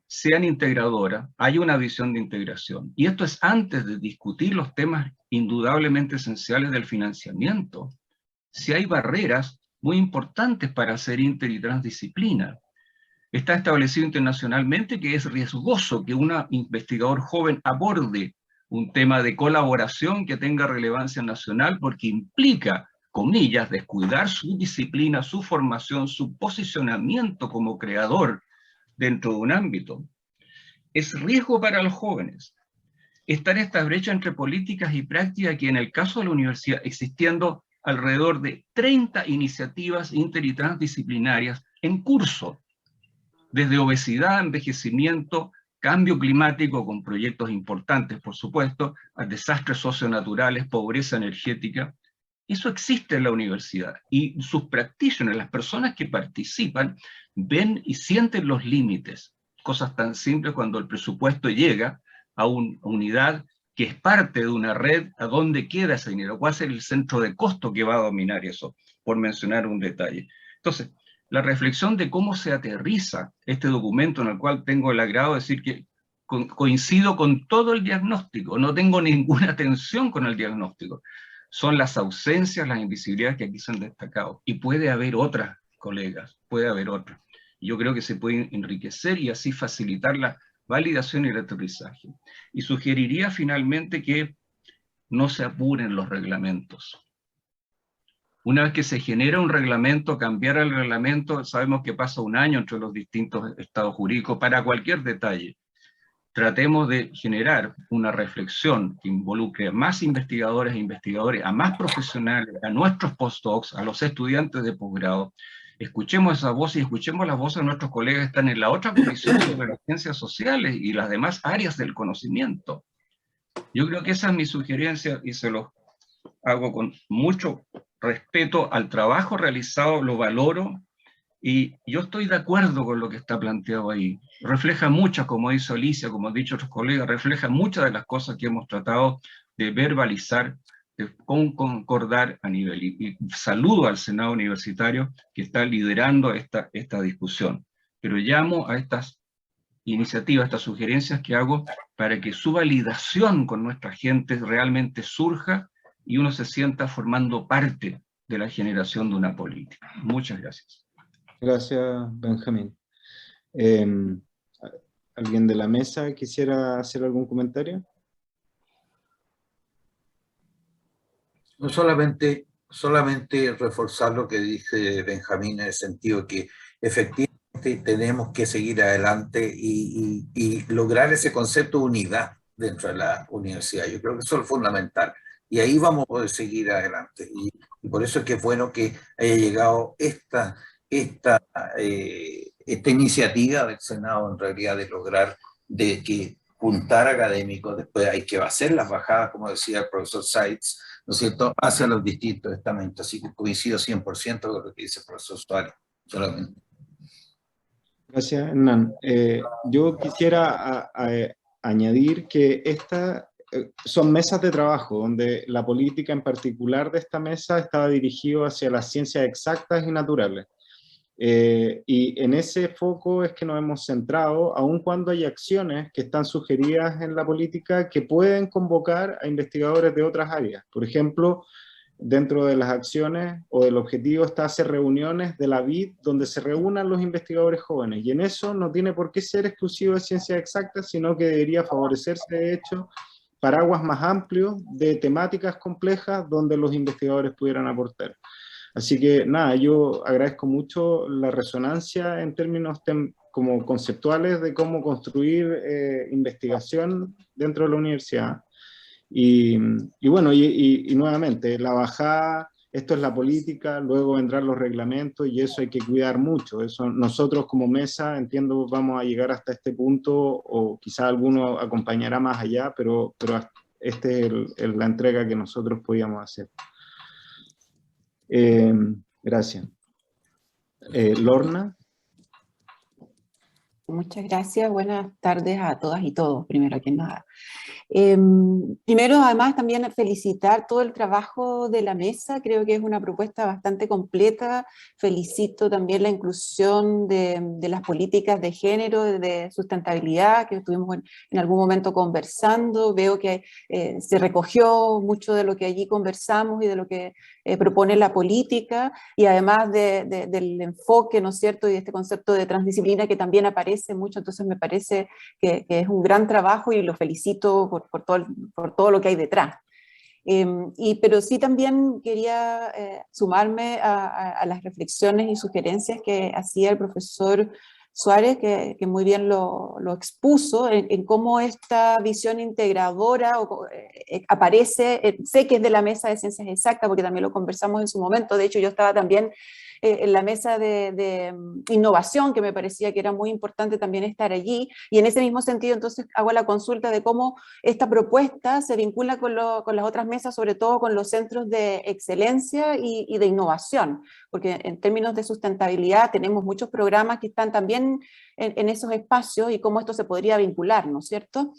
sean integradoras, haya una visión de integración. Y esto es antes de discutir los temas indudablemente esenciales del financiamiento. Si hay barreras muy importantes para hacer inter y transdisciplina. Está establecido internacionalmente que es riesgoso que un investigador joven aborde un tema de colaboración que tenga relevancia nacional porque implica, comillas, descuidar su disciplina, su formación, su posicionamiento como creador dentro de un ámbito. Es riesgo para los jóvenes. Está en esta brecha entre políticas y prácticas que en el caso de la universidad existiendo alrededor de 30 iniciativas inter y transdisciplinarias en curso, desde obesidad, envejecimiento, cambio climático con proyectos importantes, por supuesto, a desastres socionaturales, pobreza energética. Eso existe en la universidad y sus practitioners, las personas que participan, ven y sienten los límites. Cosas tan simples cuando el presupuesto llega a una unidad que es parte de una red, ¿a dónde queda ese dinero? ¿Cuál es el centro de costo que va a dominar eso? Por mencionar un detalle. Entonces, la reflexión de cómo se aterriza este documento, en el cual tengo el agrado de decir que coincido con todo el diagnóstico, no tengo ninguna tensión con el diagnóstico. Son las ausencias, las invisibilidades que aquí se han destacado. Y puede haber otras, colegas, puede haber otras. Yo creo que se puede enriquecer y así facilitar la validación y el aterrizaje. Y sugeriría finalmente que no se apuren los reglamentos. Una vez que se genera un reglamento, cambiar el reglamento, sabemos que pasa un año entre los distintos estados jurídicos para cualquier detalle. Tratemos de generar una reflexión que involucre a más investigadores e investigadores, a más profesionales, a nuestros postdocs, a los estudiantes de posgrado. Escuchemos esa voz y escuchemos las voces de nuestros colegas que están en la otra comisión sobre las ciencias sociales y las demás áreas del conocimiento. Yo creo que esa es mi sugerencia y se los hago con mucho respeto al trabajo realizado, lo valoro y yo estoy de acuerdo con lo que está planteado ahí. Refleja muchas, como dice Alicia, como han dicho otros colegas, refleja muchas de las cosas que hemos tratado de verbalizar, de concordar a nivel. Y saludo al Senado Universitario que está liderando esta discusión. Pero llamo a estas iniciativas, estas sugerencias que hago para que su validación con nuestra gente realmente surja y uno se sienta formando parte de la generación de una política. Muchas gracias. Gracias, Benjamín. ¿Alguien de la mesa quisiera hacer algún comentario? No solamente reforzar lo que dice Benjamín en el sentido que efectivamente tenemos que seguir adelante y lograr ese concepto de unidad dentro de la universidad. Yo creo que eso es fundamental. Y ahí vamos a poder seguir adelante. Y por eso es que es bueno que haya llegado esta iniciativa del Senado, en realidad, de lograr de que juntar académicos, después hay que hacer las bajadas, como decía el profesor Seitz, ¿no es cierto?, hacia los distintos estamentos. Así que coincido 100% con lo que dice el profesor Suárez. Solamente. Gracias, Hernán. Yo quisiera añadir que son mesas de trabajo, donde la política en particular de esta mesa estaba dirigido hacia las ciencias exactas y naturales. Y en ese foco es que nos hemos centrado, aun cuando hay acciones que están sugeridas en la política que pueden convocar a investigadores de otras áreas. Por ejemplo, dentro de las acciones o del objetivo está hacer reuniones de la BID donde se reúnan los investigadores jóvenes, y en eso no tiene por qué ser exclusivo de ciencias exactas, sino que debería favorecerse, de hecho, paraguas más amplios de temáticas complejas donde los investigadores pudieran aportar. Así que nada, yo agradezco mucho la resonancia en términos como conceptuales de cómo construir investigación dentro de la universidad. Y bueno, y nuevamente, la bajada, esto es la política, luego vendrán los reglamentos y eso hay que cuidar mucho. Eso nosotros como mesa, entiendo, vamos a llegar hasta este punto, o quizá alguno acompañará más allá, pero esta es la entrega que nosotros podíamos hacer. Gracias. Lorna. Muchas gracias. Buenas tardes a todas y todos, primero que nada. Primero, además, también felicitar todo el trabajo de la mesa. Creo que es una propuesta bastante completa. Felicito también la inclusión de las políticas de género, de sustentabilidad, que estuvimos en algún momento conversando. Veo que se recogió mucho de lo que allí conversamos y de lo que propone la política, y además del enfoque, ¿no es cierto?, y de este concepto de transdisciplina que también aparece mucho. Entonces me parece que es un gran trabajo y lo felicito por todo lo que hay detrás. Pero sí también quería sumarme a las reflexiones y sugerencias que hacía el profesor Suárez, que muy bien lo expuso, en cómo esta visión integradora aparece. Sé que es de la mesa de ciencias exactas, porque también lo conversamos en su momento. De hecho, yo estaba también en la mesa de innovación, que me parecía que era muy importante también estar allí, y en ese mismo sentido entonces hago la consulta de cómo esta propuesta se vincula con las otras mesas, sobre todo con los centros de excelencia y de innovación, porque en términos de sustentabilidad tenemos muchos programas que están también en esos espacios, y cómo esto se podría vincular, ¿no es cierto?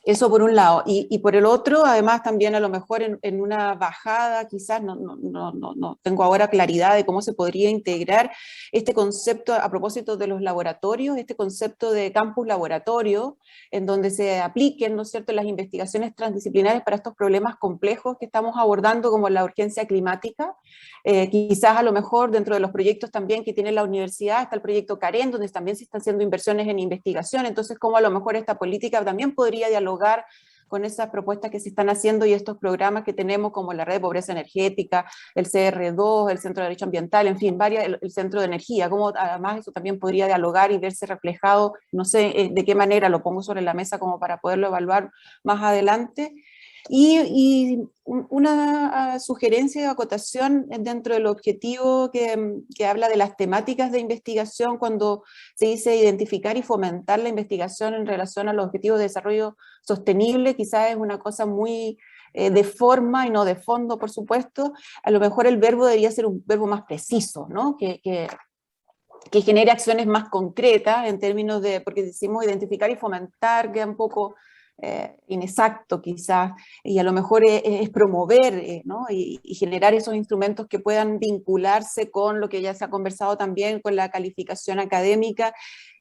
Eso por un lado, y por el otro, además también a lo mejor en una bajada, quizás no tengo ahora claridad de cómo se podría integrar este concepto a propósito de los laboratorios, este concepto de campus laboratorio, en donde se apliquen, ¿no es cierto?, las investigaciones transdisciplinares para estos problemas complejos que estamos abordando, como la urgencia climática. Quizás a lo mejor dentro de los proyectos también que tiene la universidad está el proyecto CAREN, donde también se están haciendo inversiones en investigación. Entonces, cómo a lo mejor esta política también podría dialogar con esas propuestas que se están haciendo y estos programas que tenemos, como la red de pobreza energética, el CR2, el Centro de Derecho Ambiental, en fin, el Centro de Energía, cómo además eso también podría dialogar y verse reflejado. No sé de qué manera, lo pongo sobre la mesa como para poderlo evaluar más adelante. Y una sugerencia de acotación dentro del objetivo que habla de las temáticas de investigación, cuando se dice identificar y fomentar la investigación en relación a los objetivos de desarrollo sostenible. Quizás es una cosa muy de forma y no de fondo, por supuesto. A lo mejor el verbo debería ser un verbo más preciso, ¿no? Que genere acciones más concretas en términos de, porque decimos identificar y fomentar, queda un poco inexacto quizás, y a lo mejor es promover, ¿no? y generar esos instrumentos que puedan vincularse con lo que ya se ha conversado también, con la calificación académica,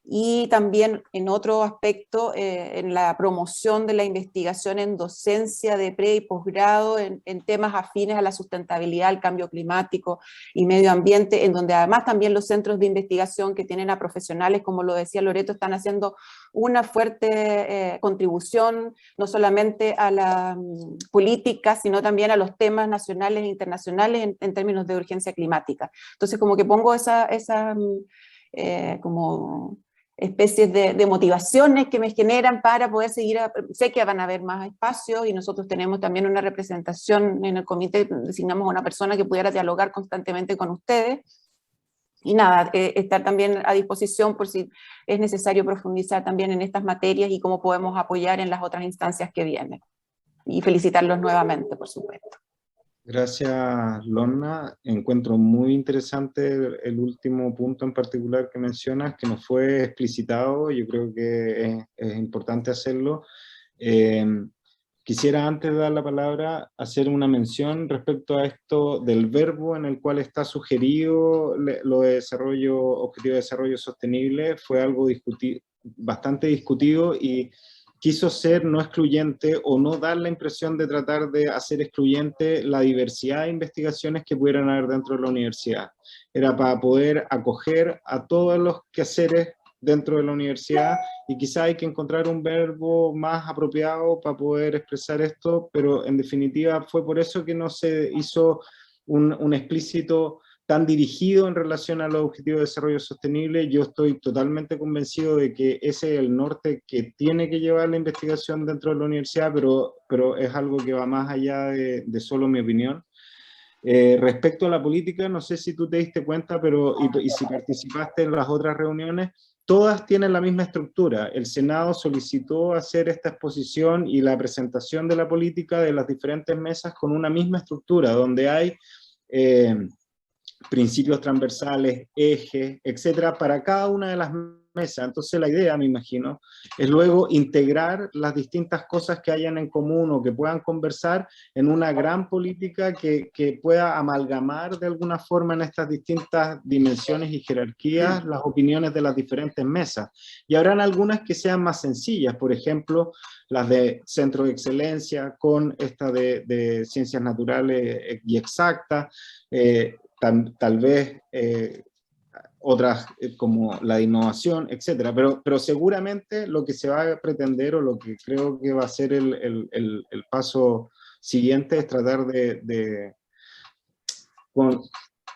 y también en otro aspecto, en la promoción de la investigación en docencia de pre y posgrado en temas afines a la sustentabilidad, al cambio climático y medio ambiente, en donde además también los centros de investigación que tienen a profesionales, como lo decía Loreto, están haciendo una fuerte contribución, no solamente a la política, sino también a los temas nacionales e internacionales en términos de urgencia climática. Entonces, como que pongo especies de motivaciones que me generan para poder seguir, sé que van a haber más espacios y nosotros tenemos también una representación en el comité, designamos a una persona que pudiera dialogar constantemente con ustedes. Y nada, estar también a disposición por si es necesario profundizar también en estas materias y cómo podemos apoyar en las otras instancias que vienen. Y felicitarlos nuevamente, por supuesto. Gracias, Lorna. Encuentro muy interesante el último punto en particular que mencionas, que no fue explicitado. Yo creo que es importante hacerlo. Quisiera, antes de dar la palabra, hacer una mención respecto a esto del verbo en el cual está sugerido lo de desarrollo, objetivo de desarrollo sostenible. Fue algo bastante discutido y quiso ser no excluyente o no dar la impresión de tratar de hacer excluyente la diversidad de investigaciones que pudieran haber dentro de la universidad. Era para poder acoger a todos los quehaceres dentro de la universidad y quizá hay que encontrar un verbo más apropiado para poder expresar esto, pero en definitiva fue por eso que no se hizo un explícito tan dirigido en relación a los objetivos de desarrollo sostenible. Yo estoy totalmente convencido de que ese es el norte que tiene que llevar la investigación dentro de la universidad, pero es algo que va más allá de solo mi opinión. Respecto a la política, no sé si tú te diste cuenta, y si participaste en las otras reuniones, todas tienen la misma estructura. El Senado solicitó hacer esta exposición y la presentación de la política de las diferentes mesas con una misma estructura, donde hay principios transversales, ejes, etcétera, para cada una de las mesas. Entonces la idea, me imagino, es luego integrar las distintas cosas que hayan en común o que puedan conversar en una gran política que pueda amalgamar de alguna forma en estas distintas dimensiones y jerarquías las opiniones de las diferentes mesas. Y habrán algunas que sean más sencillas, por ejemplo, las de Centro de Excelencia con esta de Ciencias Naturales y Exactas, tal vez otras como la de innovación, etcétera. Pero seguramente lo que se va a pretender o lo que creo que va a ser el paso siguiente es tratar de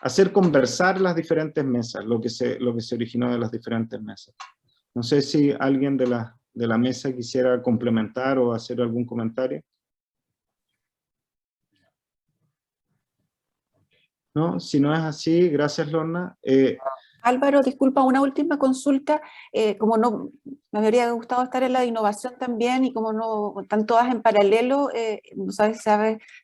hacer conversar las diferentes mesas, lo que se originó de las diferentes mesas. No sé si alguien de la mesa quisiera complementar o hacer algún comentario. ¿No? Si no es así, gracias, Lorna. Álvaro, disculpa, una última consulta. Como no, me habría gustado estar en la de innovación también y como no están todas en paralelo, no sabes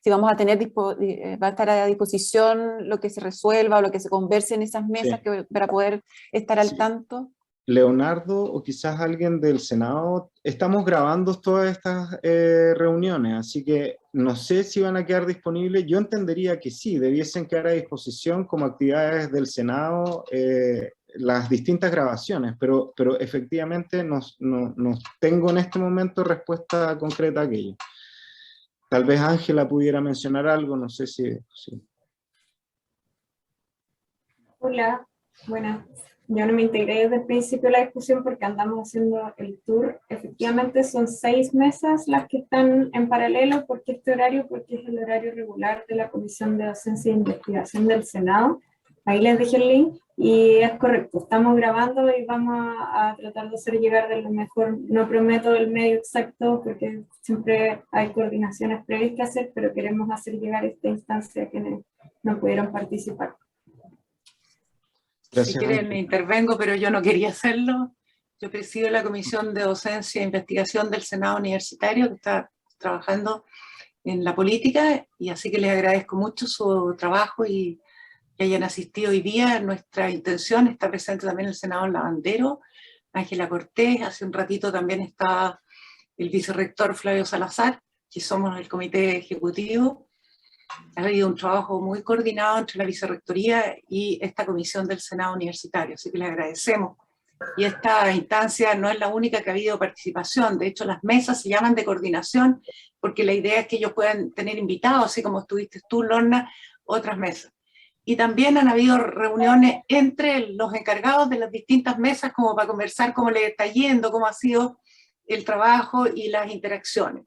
si vamos a tener, va a estar a disposición lo que se resuelva o lo que se converse en esas mesas para poder estar al tanto. Leonardo o quizás alguien del Senado, estamos grabando todas estas reuniones, así que no sé si van a quedar disponibles. Yo entendería que sí, debiesen quedar a disposición como actividades del Senado las distintas grabaciones, pero efectivamente no tengo en este momento respuesta concreta a aquello. Tal vez Ángela pudiera mencionar algo, no sé si... Hola, buenas. Yo no me integré desde el principio de la discusión porque andamos haciendo el tour. Efectivamente son 6 mesas las que están en paralelo. ¿Por qué este horario? Porque es el horario regular de la Comisión de Docencia e Investigación del Senado. Ahí les dejé el link y es correcto. Estamos grabando y vamos a tratar de hacer llegar de lo mejor. No prometo el medio exacto porque siempre hay coordinaciones previas que hacer, pero queremos hacer llegar esta instancia a quienes no pudieron participar. Gracias. Si quieren intervengo, pero yo no quería hacerlo. Yo presido la Comisión de Docencia e Investigación del Senado Universitario, que está trabajando en la política, y así que les agradezco mucho su trabajo y que hayan asistido hoy día. Nuestra intención está presente también el senador Lavandero, Ángela Cortés, hace un ratito también está el vicerrector Flavio Salazar, que somos el comité ejecutivo. Ha habido un trabajo muy coordinado entre la vicerrectoría y esta comisión del Senado Universitario, así que les agradecemos. Y esta instancia no es la única que ha habido participación, de hecho las mesas se llaman de coordinación porque la idea es que ellos puedan tener invitados, así como estuviste tú, Lorna, otras mesas. Y también han habido reuniones entre los encargados de las distintas mesas como para conversar cómo les está yendo, cómo ha sido el trabajo y las interacciones.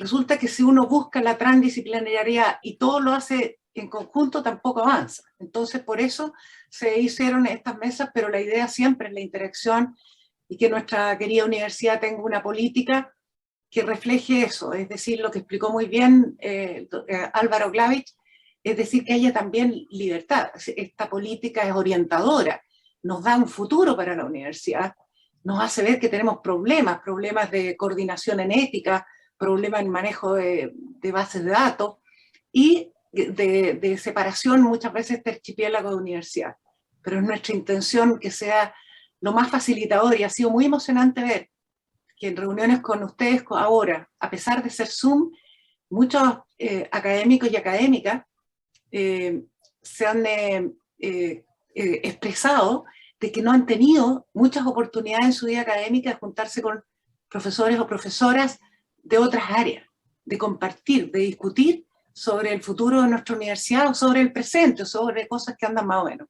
Resulta que si uno busca la transdisciplinariedad y todo lo hace en conjunto tampoco avanza. Entonces, por eso se hicieron estas mesas, pero la idea siempre es la interacción y que nuestra querida universidad tenga una política que refleje eso, es decir, lo que explicó muy bien Álvaro Glavich, es decir, que haya también libertad. Esta política es orientadora, nos da un futuro para la universidad, nos hace ver que tenemos problemas de coordinación en ética, problemas en manejo de bases de datos y de separación muchas veces del archipiélago de universidad. Pero es nuestra intención que sea lo más facilitador y ha sido muy emocionante ver que en reuniones con ustedes ahora, a pesar de ser Zoom, muchos académicos y académicas se han expresado de que no han tenido muchas oportunidades en su vida académica de juntarse con profesores o profesoras de otras áreas, de compartir, de discutir sobre el futuro de nuestra universidad o sobre el presente, o sobre cosas que andan más o menos.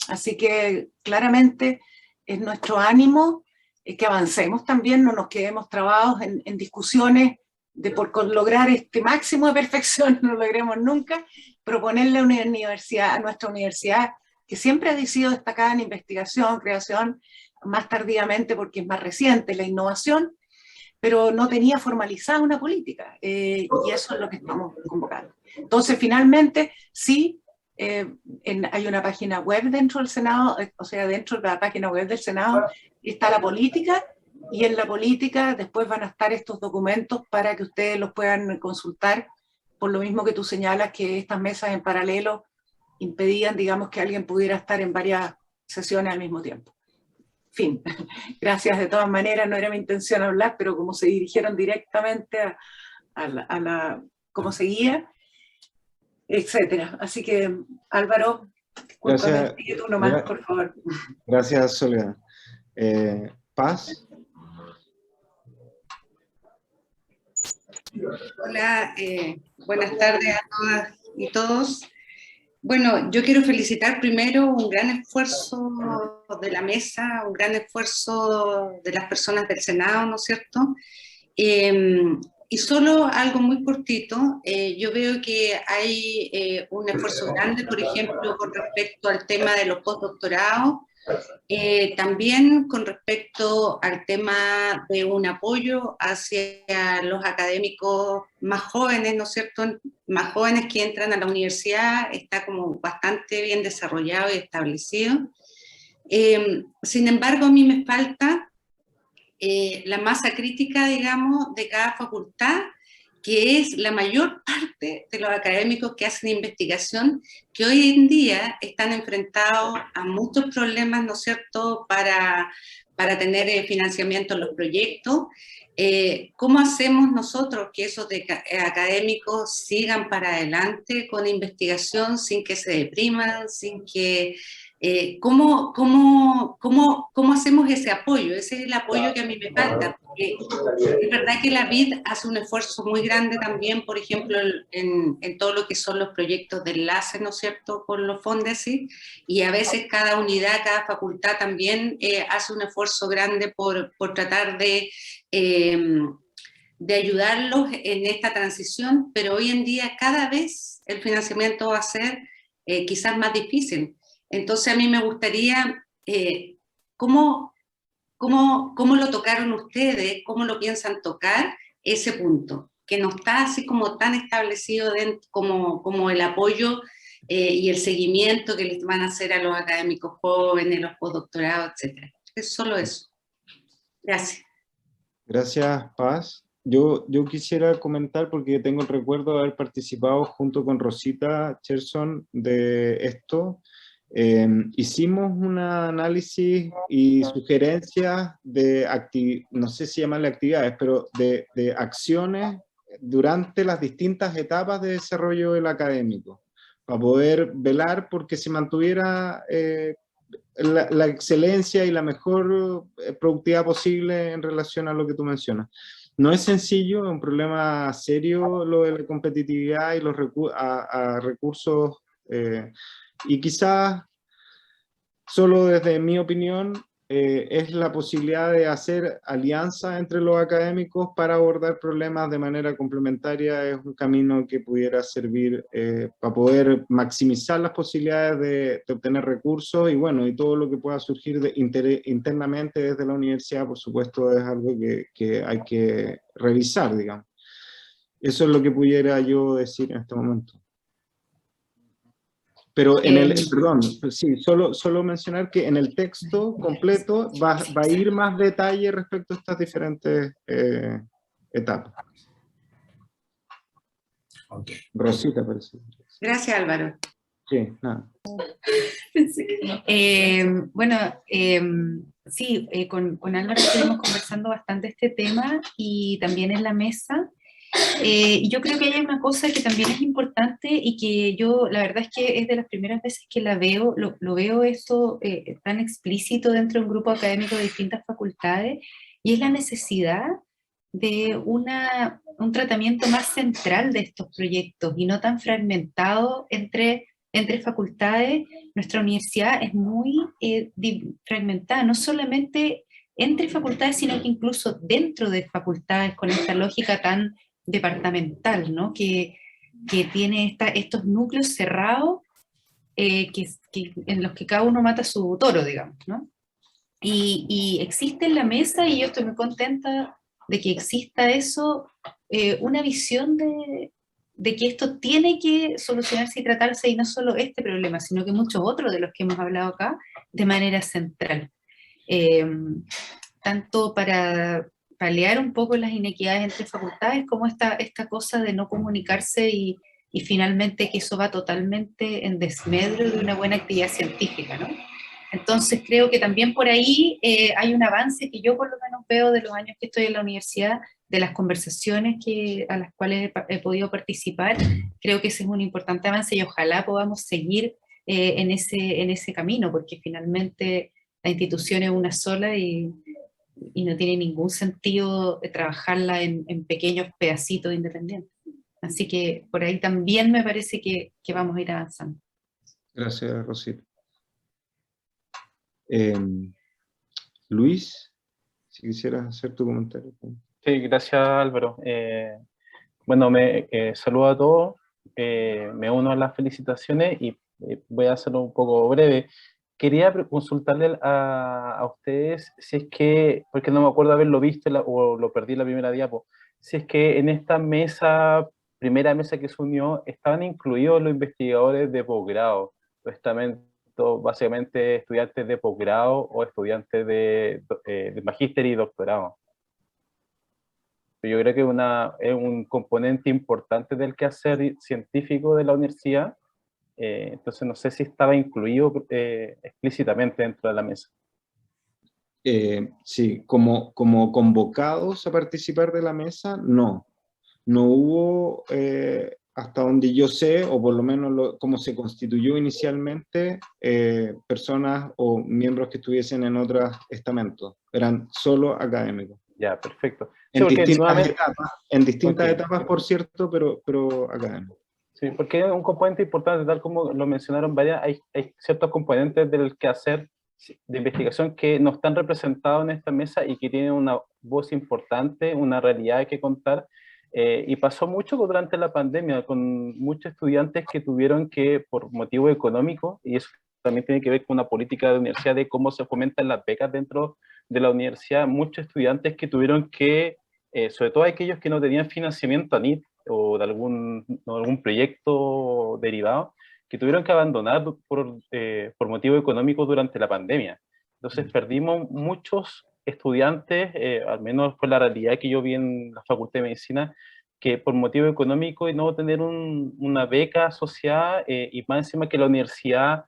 Así que claramente es nuestro ánimo que avancemos también, no nos quedemos trabados en discusiones de por lograr este máximo de perfección, no lo logremos nunca, proponerle a una universidad, a nuestra universidad, que siempre ha sido destacada en investigación, creación, más tardíamente porque es más reciente, la innovación, pero no tenía formalizada una política, y eso es lo que estamos convocando. Entonces, finalmente, sí, hay una página web dentro del Senado, o sea, dentro de la página web del Senado está la política, y en la política después van a estar estos documentos para que ustedes los puedan consultar, por lo mismo que tú señalas que estas mesas en paralelo impedían, digamos, que alguien pudiera estar en varias sesiones al mismo tiempo. Fin, gracias de todas maneras, no era mi intención hablar, pero como se dirigieron directamente a cómo seguía, etcétera. Así que, Álvaro, Gracias, sigue tú nomás, por favor. Gracias, Soledad. Paz. Hola, buenas tardes a todas y todos. Bueno, yo quiero felicitar primero un gran esfuerzo de la mesa, un gran esfuerzo de las personas del Senado, ¿no es cierto? Y solo algo muy cortito, yo veo que hay un esfuerzo grande, por ejemplo, con respecto al tema de los postdoctorados, también con respecto al tema de un apoyo hacia los académicos más jóvenes, ¿no es cierto? Más jóvenes que entran a la universidad, está como bastante bien desarrollado y establecido. Sin embargo, a mí me falta la masa crítica, digamos, de cada facultad, que es la mayor parte de los académicos que hacen investigación, que hoy en día están enfrentados a muchos problemas, ¿no es cierto?, para tener financiamiento en los proyectos. ¿Cómo hacemos nosotros que esos académicos sigan para adelante con la investigación sin que se depriman, sin que... ¿cómo hacemos ese apoyo? Ese es el apoyo que a mí me falta, porque es verdad que la BID hace un esfuerzo muy grande también, por ejemplo, en todo lo que son los proyectos de enlace, ¿no es cierto?, con los FONDESI, y a veces cada unidad, cada facultad también hace un esfuerzo grande por tratar de ayudarlos en esta transición, pero hoy en día cada vez el financiamiento va a ser quizás más difícil. Entonces a mí me gustaría, ¿cómo lo tocaron ustedes? ¿Cómo lo piensan tocar ese punto? Que no está así como tan establecido como el apoyo y el seguimiento que les van a hacer a los académicos jóvenes, los postdoctorados, etc. Es solo eso. Gracias. Gracias, Paz. Yo quisiera comentar, porque tengo el recuerdo de haber participado junto con Rosita Cherson de esto. Hicimos un análisis y sugerencias de, no sé si llamarle actividades, pero de acciones durante las distintas etapas de desarrollo del académico, para poder velar porque se mantuviera la excelencia y la mejor productividad posible en relación a lo que tú mencionas. No es sencillo, es un problema serio lo de la competitividad y los recursos, y quizás, solo desde mi opinión, es la posibilidad de hacer alianzas entre los académicos para abordar problemas de manera complementaria. Es un camino que pudiera servir para poder maximizar las posibilidades de obtener recursos, y bueno, y todo lo que pueda surgir internamente desde la universidad, por supuesto, es algo que hay que revisar, digamos. Eso es lo que pudiera yo decir en este momento. Pero en el, perdón, sí, solo mencionar que en el texto completo va a ir más detalle respecto a estas diferentes etapas. Okay. Rosita, parece. Gracias, Álvaro. Sí, nada. Bueno, sí, con Álvaro estuvimos conversando bastante este tema y también en la mesa. Yo creo que hay una cosa que también es importante y que yo, la verdad es que es de las primeras veces que la veo, lo veo esto tan explícito dentro de un grupo académico de distintas facultades, y es la necesidad de un tratamiento más central de estos proyectos y no tan fragmentado entre facultades. Nuestra universidad es muy fragmentada, no solamente entre facultades, sino que incluso dentro de facultades, con esta lógica tan departamental, ¿no? Que tiene estos núcleos cerrados en los que cada uno mata su toro, digamos, ¿no? Y existe en la mesa, y yo estoy muy contenta de que exista eso, una visión de que esto tiene que solucionarse y tratarse, y no solo este problema, sino que muchos otros de los que hemos hablado acá, de manera central. Tanto para paliar un poco las inequidades entre facultades, como esta cosa de no comunicarse y finalmente que eso va totalmente en desmedro de una buena actividad científica, ¿no? Entonces creo que también por ahí hay un avance que yo por lo menos veo de los años que estoy en la universidad, de las conversaciones a las cuales he podido participar. Creo que ese es un importante avance y ojalá podamos seguir en ese camino, porque finalmente la institución es una sola y no tiene ningún sentido trabajarla en pequeños pedacitos independientes. Así que por ahí también me parece que vamos a ir avanzando. Gracias, Rosita. Luis, si quisieras hacer tu comentario. Sí, gracias, Álvaro. Bueno, saludo a todos, me uno a las felicitaciones y voy a hacerlo un poco breve. Quería consultarle a ustedes si es que, porque no me acuerdo haberlo visto o lo perdí en la primera diapo, si es que en esta primera mesa que se unió, estaban incluidos los investigadores de posgrado, básicamente estudiantes de posgrado o estudiantes de magíster y doctorado. Yo creo que es un componente importante del quehacer científico de la universidad. Entonces no sé si estaba incluido explícitamente dentro de la mesa. Sí, como convocados a participar de la mesa, no hubo, hasta donde yo sé, o por lo menos como se constituyó inicialmente, personas o miembros que estuviesen en otros estamentos, eran solo académicos. Ya, perfecto. En distintas etapas, por cierto, pero académicos. Sí, porque es un componente importante, tal como lo mencionaron varias, hay ciertos componentes del quehacer de investigación que no están representados en esta mesa y que tienen una voz importante, una realidad que contar, y pasó mucho durante la pandemia, con muchos estudiantes que tuvieron que, por motivo económico, y eso también tiene que ver con una política de universidad de cómo se fomentan las becas dentro de la universidad, muchos estudiantes que tuvieron que, sobre todo aquellos que no tenían financiamiento ANIT, o de algún proyecto derivado, que tuvieron que abandonar por motivo económico durante la pandemia. Entonces perdimos muchos estudiantes, al menos fue la realidad que yo vi en la Facultad de Medicina, que por motivo económico y no tener una beca asociada, y más encima que la universidad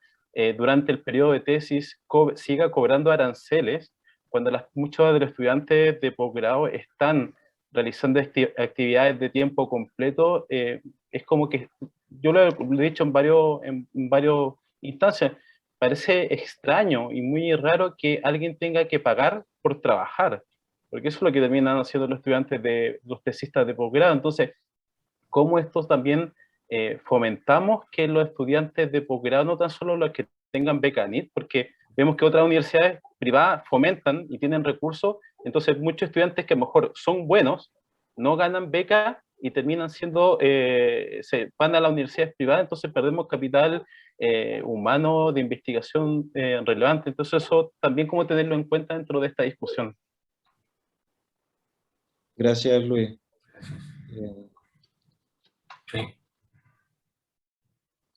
durante el periodo de tesis siga cobrando aranceles, cuando muchos de los estudiantes de posgrado están realizando actividades de tiempo completo, es como que, yo lo he dicho en varias instancias, parece extraño y muy raro que alguien tenga que pagar por trabajar, porque eso es lo que terminan haciendo los estudiantes los tesistas de posgrado. Entonces, ¿cómo esto también fomentamos que los estudiantes de posgrado, no tan solo los que tengan beca ANIT, porque vemos que otras universidades privadas fomentan y tienen recursos, entonces muchos estudiantes que a lo mejor son buenos, no ganan beca y terminan siendo, se van a las universidades privadas, entonces perdemos capital humano de investigación relevante. Entonces eso también como tenerlo en cuenta dentro de esta discusión. Gracias, Luis. Sí.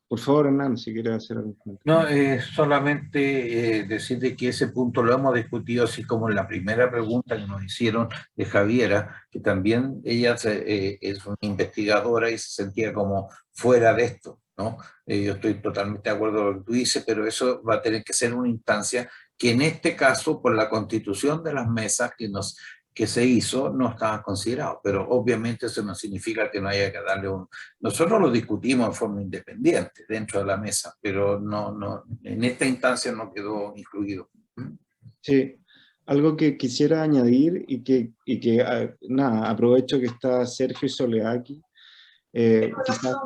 Por favor, Hernán, si quieres hacer algún comentario. No, solamente decirte que ese punto lo hemos discutido, así como en la primera pregunta que nos hicieron de Javiera, que también ella es una investigadora y se sentía como fuera de esto, ¿no? Yo estoy totalmente de acuerdo con lo que tú dices, pero eso va a tener que ser una instancia que en este caso, por la constitución de las mesas que se hizo, no estaba considerado, pero obviamente eso no significa que no haya que darle un... Nosotros lo discutimos en forma independiente dentro de la mesa, pero no, en esta instancia no quedó incluido. Sí, algo que quisiera añadir y que nada, aprovecho que está Sergio y Soledad aquí, quizás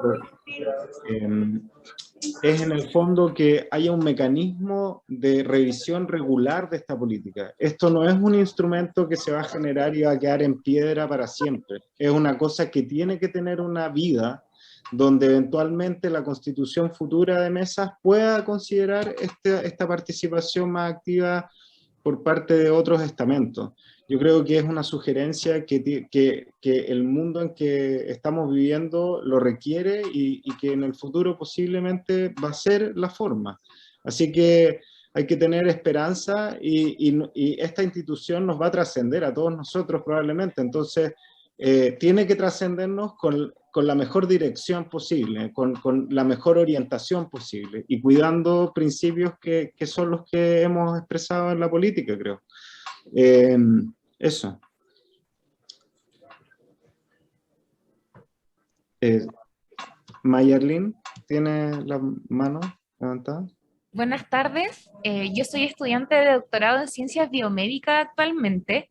es en el fondo que haya un mecanismo de revisión regular de esta política. Esto no es un instrumento que se va a generar y va a quedar en piedra para siempre. Es una cosa que tiene que tener una vida donde eventualmente la constitución futura de mesas pueda considerar esta participación más activa por parte de otros estamentos. Yo creo que es una sugerencia que el mundo en que estamos viviendo lo requiere y que en el futuro posiblemente va a ser la forma. Así que hay que tener esperanza y esta institución nos va a trascender a todos nosotros probablemente. Entonces, tiene que trascendernos con la mejor dirección posible, con la mejor orientación posible y cuidando principios que son los que hemos expresado en la política, creo. Eso. Mayerlin, ¿tiene la mano levantada? Buenas tardes, yo soy estudiante de doctorado en Ciencias Biomédicas actualmente.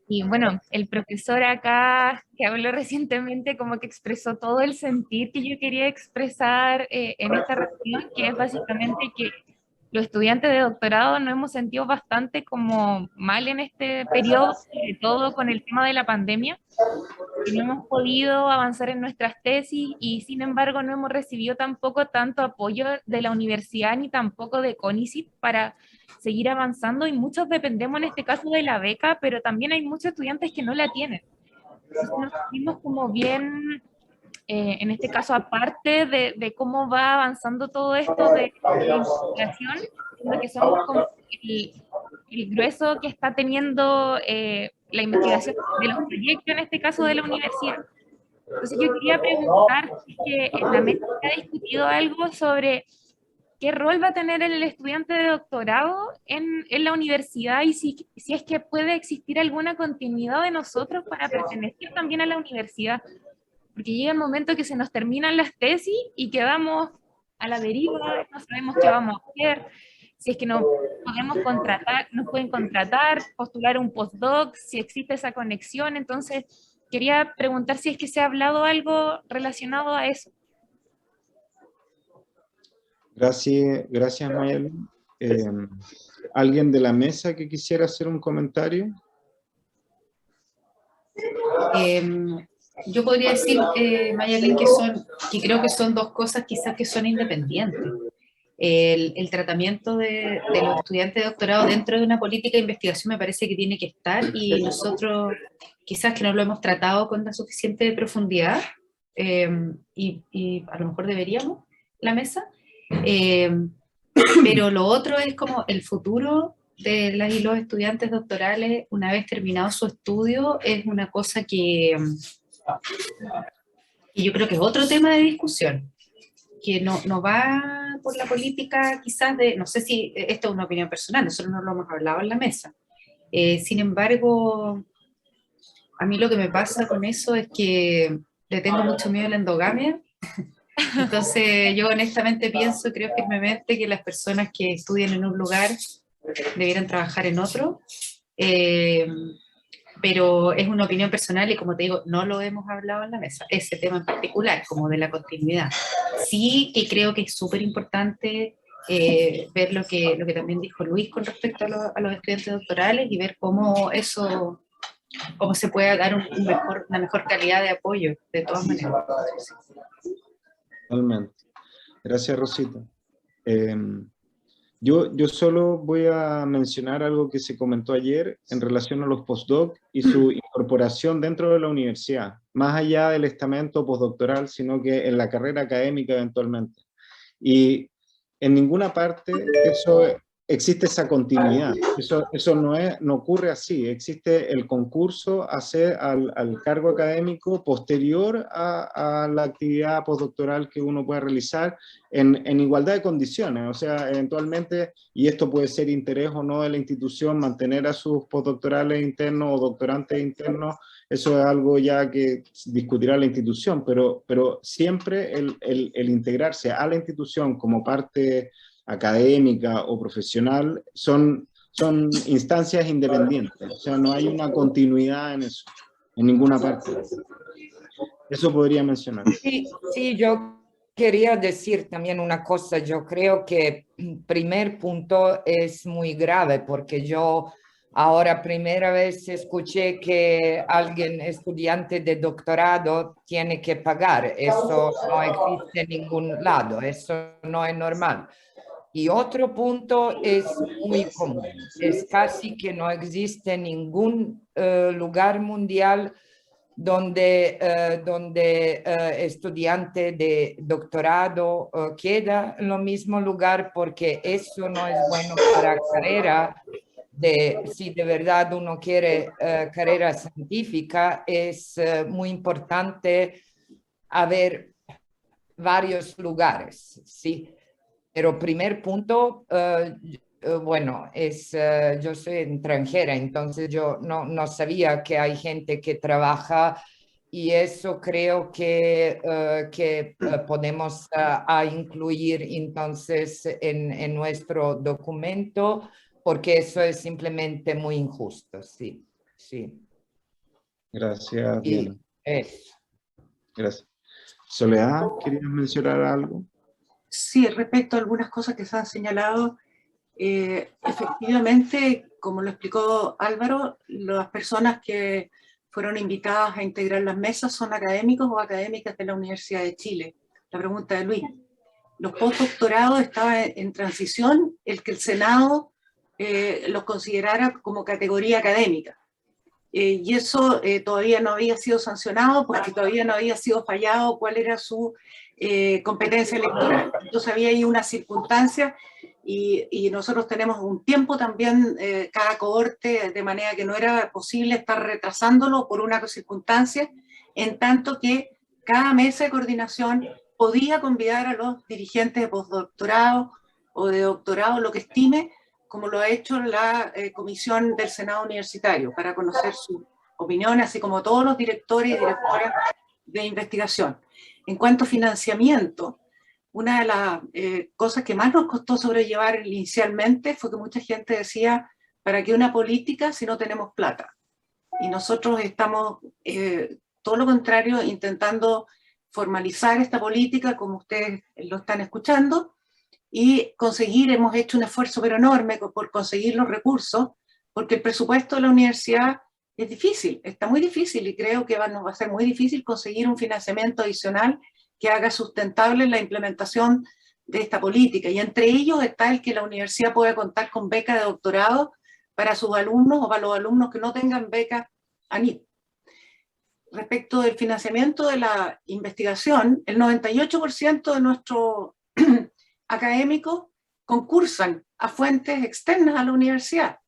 Y bueno, el profesor acá que habló recientemente como que expresó todo el sentir que yo quería expresar en esta reunión, que es básicamente que los estudiantes de doctorado nos hemos sentido bastante como mal en este periodo, sobre todo con el tema de la pandemia, y no hemos podido avanzar en nuestras tesis y sin embargo no hemos recibido tampoco tanto apoyo de la universidad ni tampoco de CONICYT para seguir avanzando y muchos dependemos en este caso de la beca, pero también hay muchos estudiantes que no la tienen. Entonces nos sentimos como bien... en este caso, aparte de cómo va avanzando todo esto de investigación, lo que somos como el grueso que está teniendo la investigación de los proyectos, en este caso de la universidad. Entonces yo quería preguntar si es que en la mesa se ha discutido algo sobre qué rol va a tener el estudiante de doctorado en la universidad y si es que puede existir alguna continuidad de nosotros para pertenecer también a la universidad. Porque llega el momento que se nos terminan las tesis y quedamos a la deriva, no sabemos qué vamos a hacer, si es que nos podemos contratar, nos pueden contratar, postular un postdoc, si existe esa conexión. Entonces, quería preguntar si es que se ha hablado algo relacionado a eso. Gracias Mayerlin. ¿Alguien de la mesa que quisiera hacer un comentario? Yo podría decir, Mayerlin, que creo que son dos cosas quizás que son independientes. El tratamiento de los estudiantes de doctorado dentro de una política de investigación me parece que tiene que estar y nosotros quizás que no lo hemos tratado con la suficiente profundidad y a lo mejor deberíamos, la mesa. Pero lo otro es como el futuro de las y los estudiantes doctorales una vez terminado su estudio es una cosa que yo creo que es otro tema de discusión, que no va por la política quizás de, no sé si esta es una opinión personal, nosotros no lo hemos hablado en la mesa. Sin embargo, a mí lo que me pasa con eso es que le tengo mucho miedo a la endogamia. Entonces yo honestamente pienso, creo firmemente que las personas que estudian en un lugar debieran trabajar en otro. Pero es una opinión personal y como te digo, no lo hemos hablado en la mesa, ese tema en particular, como de la continuidad. Sí que creo que es súper importante ver lo que también dijo Luis con respecto a los estudiantes doctorales y ver cómo se puede dar una mejor calidad de apoyo, de todas maneras. Totalmente. Gracias, Rosita. Yo solo voy a mencionar algo que se comentó ayer en relación a los postdoc y su incorporación dentro de la universidad, más allá del estamento postdoctoral, sino que en la carrera académica eventualmente. Y en ninguna parte existe esa continuidad, eso no ocurre así, existe el concurso al cargo académico posterior a la actividad postdoctoral que uno pueda realizar en igualdad de condiciones, o sea, eventualmente, y esto puede ser interés o no de la institución, mantener a sus postdoctorales internos o doctorantes internos, eso es algo ya que discutirá la institución, pero siempre el integrarse a la institución como parte académica o profesional son instancias independientes, o sea, no hay una continuidad en eso, en ninguna parte. Eso podría mencionar. Sí, yo quería decir también una cosa. Yo creo que el primer punto es muy grave, porque yo ahora primera vez escuché que alguien estudiante de doctorado tiene que pagar. Eso no existe en ningún lado, eso no es normal. Y otro punto es muy común, es casi que no existe ningún lugar mundial donde estudiante de doctorado queda en el mismo lugar, porque eso no es bueno para carrera. Si de verdad uno quiere carrera científica, es muy importante haber varios lugares, ¿sí? Pero primer punto, bueno, yo soy extranjera, entonces yo no sabía que hay gente que trabaja, y eso creo que podemos incluir entonces en nuestro documento, porque eso es simplemente muy injusto, sí. Gracias, Diana. Eso. Gracias. Soledad, ¿querías mencionar algo? Sí, respecto a algunas cosas que se han señalado, efectivamente, como lo explicó Álvaro, las personas que fueron invitadas a integrar las mesas son académicos o académicas de la Universidad de Chile. La pregunta de Luis. Los postdoctorados estaban en transición, el que el Senado los considerara como categoría académica. Y eso todavía no había sido sancionado, porque todavía no había sido fallado cuál era su competencia electoral. Entonces había ahí una circunstancia, y nosotros tenemos un tiempo también, cada cohorte, de manera que no era posible estar retrasándolo por una circunstancia, en tanto que cada mesa de coordinación podía convidar a los dirigentes de postdoctorado o de doctorado, lo que estime, como lo ha hecho la Comisión del Senado Universitario, para conocer su opinión, así como todos los directores y directoras de investigación. En cuanto a financiamiento, una de las cosas que más nos costó sobrellevar inicialmente fue que mucha gente decía, ¿para qué una política si no tenemos plata? Y nosotros estamos, todo lo contrario, intentando formalizar esta política, como ustedes lo están escuchando, y hemos hecho un esfuerzo pero enorme por conseguir los recursos, porque el presupuesto de la universidad es difícil, está muy difícil, y creo que nos va a ser muy difícil conseguir un financiamiento adicional que haga sustentable la implementación de esta política, y entre ellos está el que la universidad pueda contar con becas de doctorado para sus alumnos o para los alumnos que no tengan becas ANIT. Respecto del financiamiento de la investigación, el 98% de nuestros académicos concursan a fuentes externas a la universidad.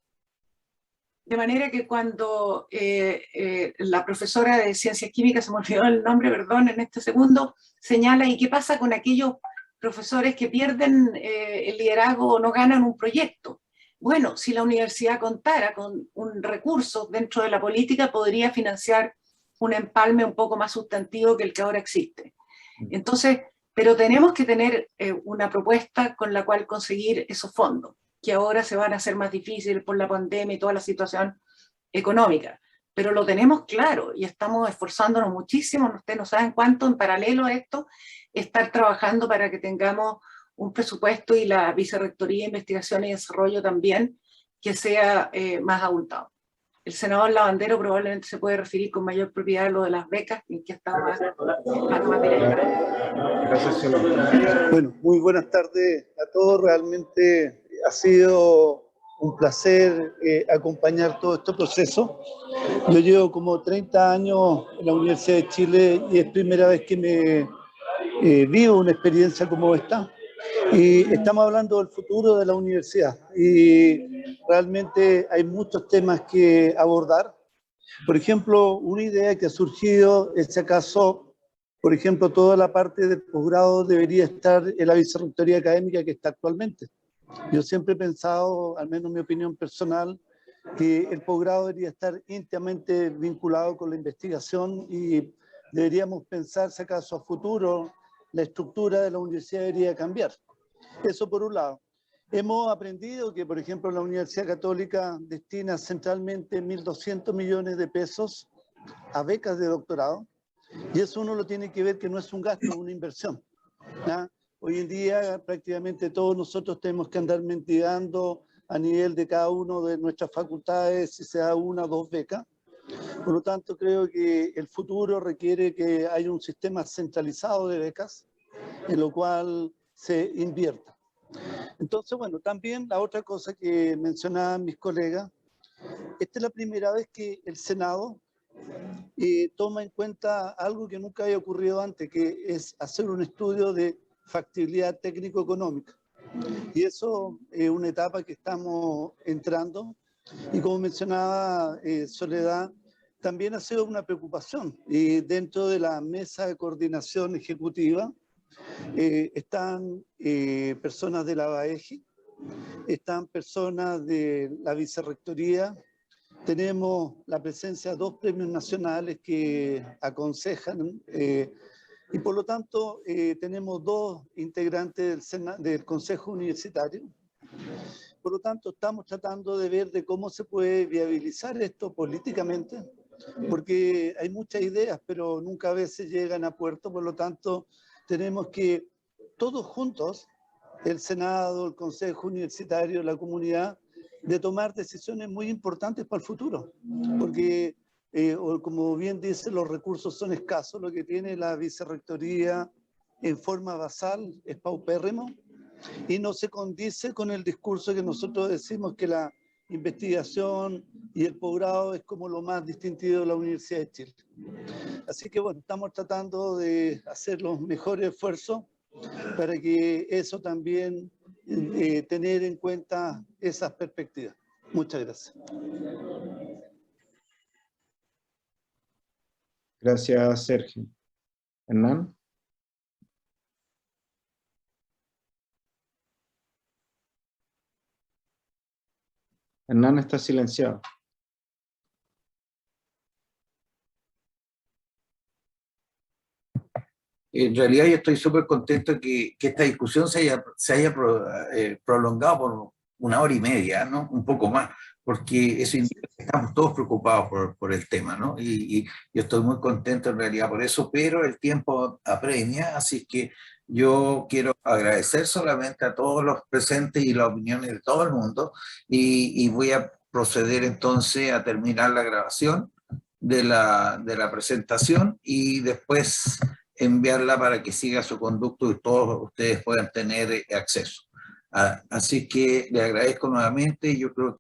De manera que cuando la profesora de Ciencias Químicas, se me olvidó el nombre, perdón, en este segundo, señala, ¿y qué pasa con aquellos profesores que pierden el liderazgo o no ganan un proyecto? Bueno, si la universidad contara con un recurso dentro de la política, podría financiar un empalme un poco más sustantivo que el que ahora existe. Entonces, pero tenemos que tener una propuesta con la cual conseguir esos fondos, que ahora se van a hacer más difíciles por la pandemia y toda la situación económica. Pero lo tenemos claro y estamos esforzándonos muchísimo, ustedes no saben cuánto, en paralelo a esto, estar trabajando para que tengamos un presupuesto y la Vicerrectoría de Investigación y Desarrollo también, que sea más abultado. El senador Lavandero probablemente se puede referir con mayor propiedad a lo de las becas, en que está más materializado. Bueno, muy buenas tardes a todos. Realmente ha sido un placer acompañar todo este proceso. Yo llevo como 30 años en la Universidad de Chile y es primera vez que me vivo una experiencia como esta. Y estamos hablando del futuro de la universidad y realmente hay muchos temas que abordar. Por ejemplo, una idea que ha surgido es si acaso, por ejemplo, toda la parte de posgrado debería estar en la vicerrectoría académica que está actualmente. Yo siempre he pensado, al menos mi opinión personal, que el posgrado debería estar íntimamente vinculado con la investigación y deberíamos pensar si acaso a futuro la estructura de la universidad debería cambiar. Eso por un lado. Hemos aprendido que, por ejemplo, la Universidad Católica destina centralmente 1.200 millones de pesos a becas de doctorado, y eso uno lo tiene que ver que no es un gasto, es una inversión, ¿no? Hoy en día prácticamente todos nosotros tenemos que andar mendigando a nivel de cada uno de nuestras facultades si se da una o dos becas. Por lo tanto, creo que el futuro requiere que haya un sistema centralizado de becas en lo cual se invierta. Entonces, bueno, también la otra cosa que mencionaban mis colegas, esta es la primera vez que el Senado toma en cuenta algo que nunca había ocurrido antes, que es hacer un estudio de factibilidad técnico-económica. Y eso es una etapa que estamos entrando. Y como mencionaba Soledad, también ha sido una preocupación. Y dentro de la mesa de coordinación ejecutiva están personas de la BAEGI, están personas de la Vicerrectoría, tenemos la presencia de 2 premios nacionales que aconsejan y por lo tanto tenemos 2 integrantes del Consejo Universitario. Por lo tanto, estamos tratando de ver de cómo se puede viabilizar esto políticamente, porque hay muchas ideas, pero nunca a veces llegan a puerto. Por lo tanto, tenemos que todos juntos, el Senado, el Consejo Universitario, la comunidad, de tomar decisiones muy importantes para el futuro, porque como bien dice, los recursos son escasos, lo que tiene la Vicerrectoría en forma basal es paupérrimo y no se condice con el discurso que nosotros decimos que la investigación y el posgrado es como lo más distintivo de la Universidad de Chile. Así que bueno, estamos tratando de hacer los mejores esfuerzos para que eso también, tener en cuenta esas perspectivas. Muchas gracias. Gracias, Sergio. Hernán. Hernán está silenciado. En realidad yo estoy súper contento que esta discusión se haya prolongado por 1 hora y media, ¿no? Un poco más, porque eso indica que estamos todos preocupados por el tema, ¿no? Y yo estoy muy contento en realidad por eso, pero el tiempo apremia, así que yo quiero agradecer solamente a todos los presentes y las opiniones de todo el mundo, y voy a proceder entonces a terminar la grabación de la presentación y después enviarla para que siga su conducto y todos ustedes puedan tener acceso. Así que le agradezco nuevamente. Yo creo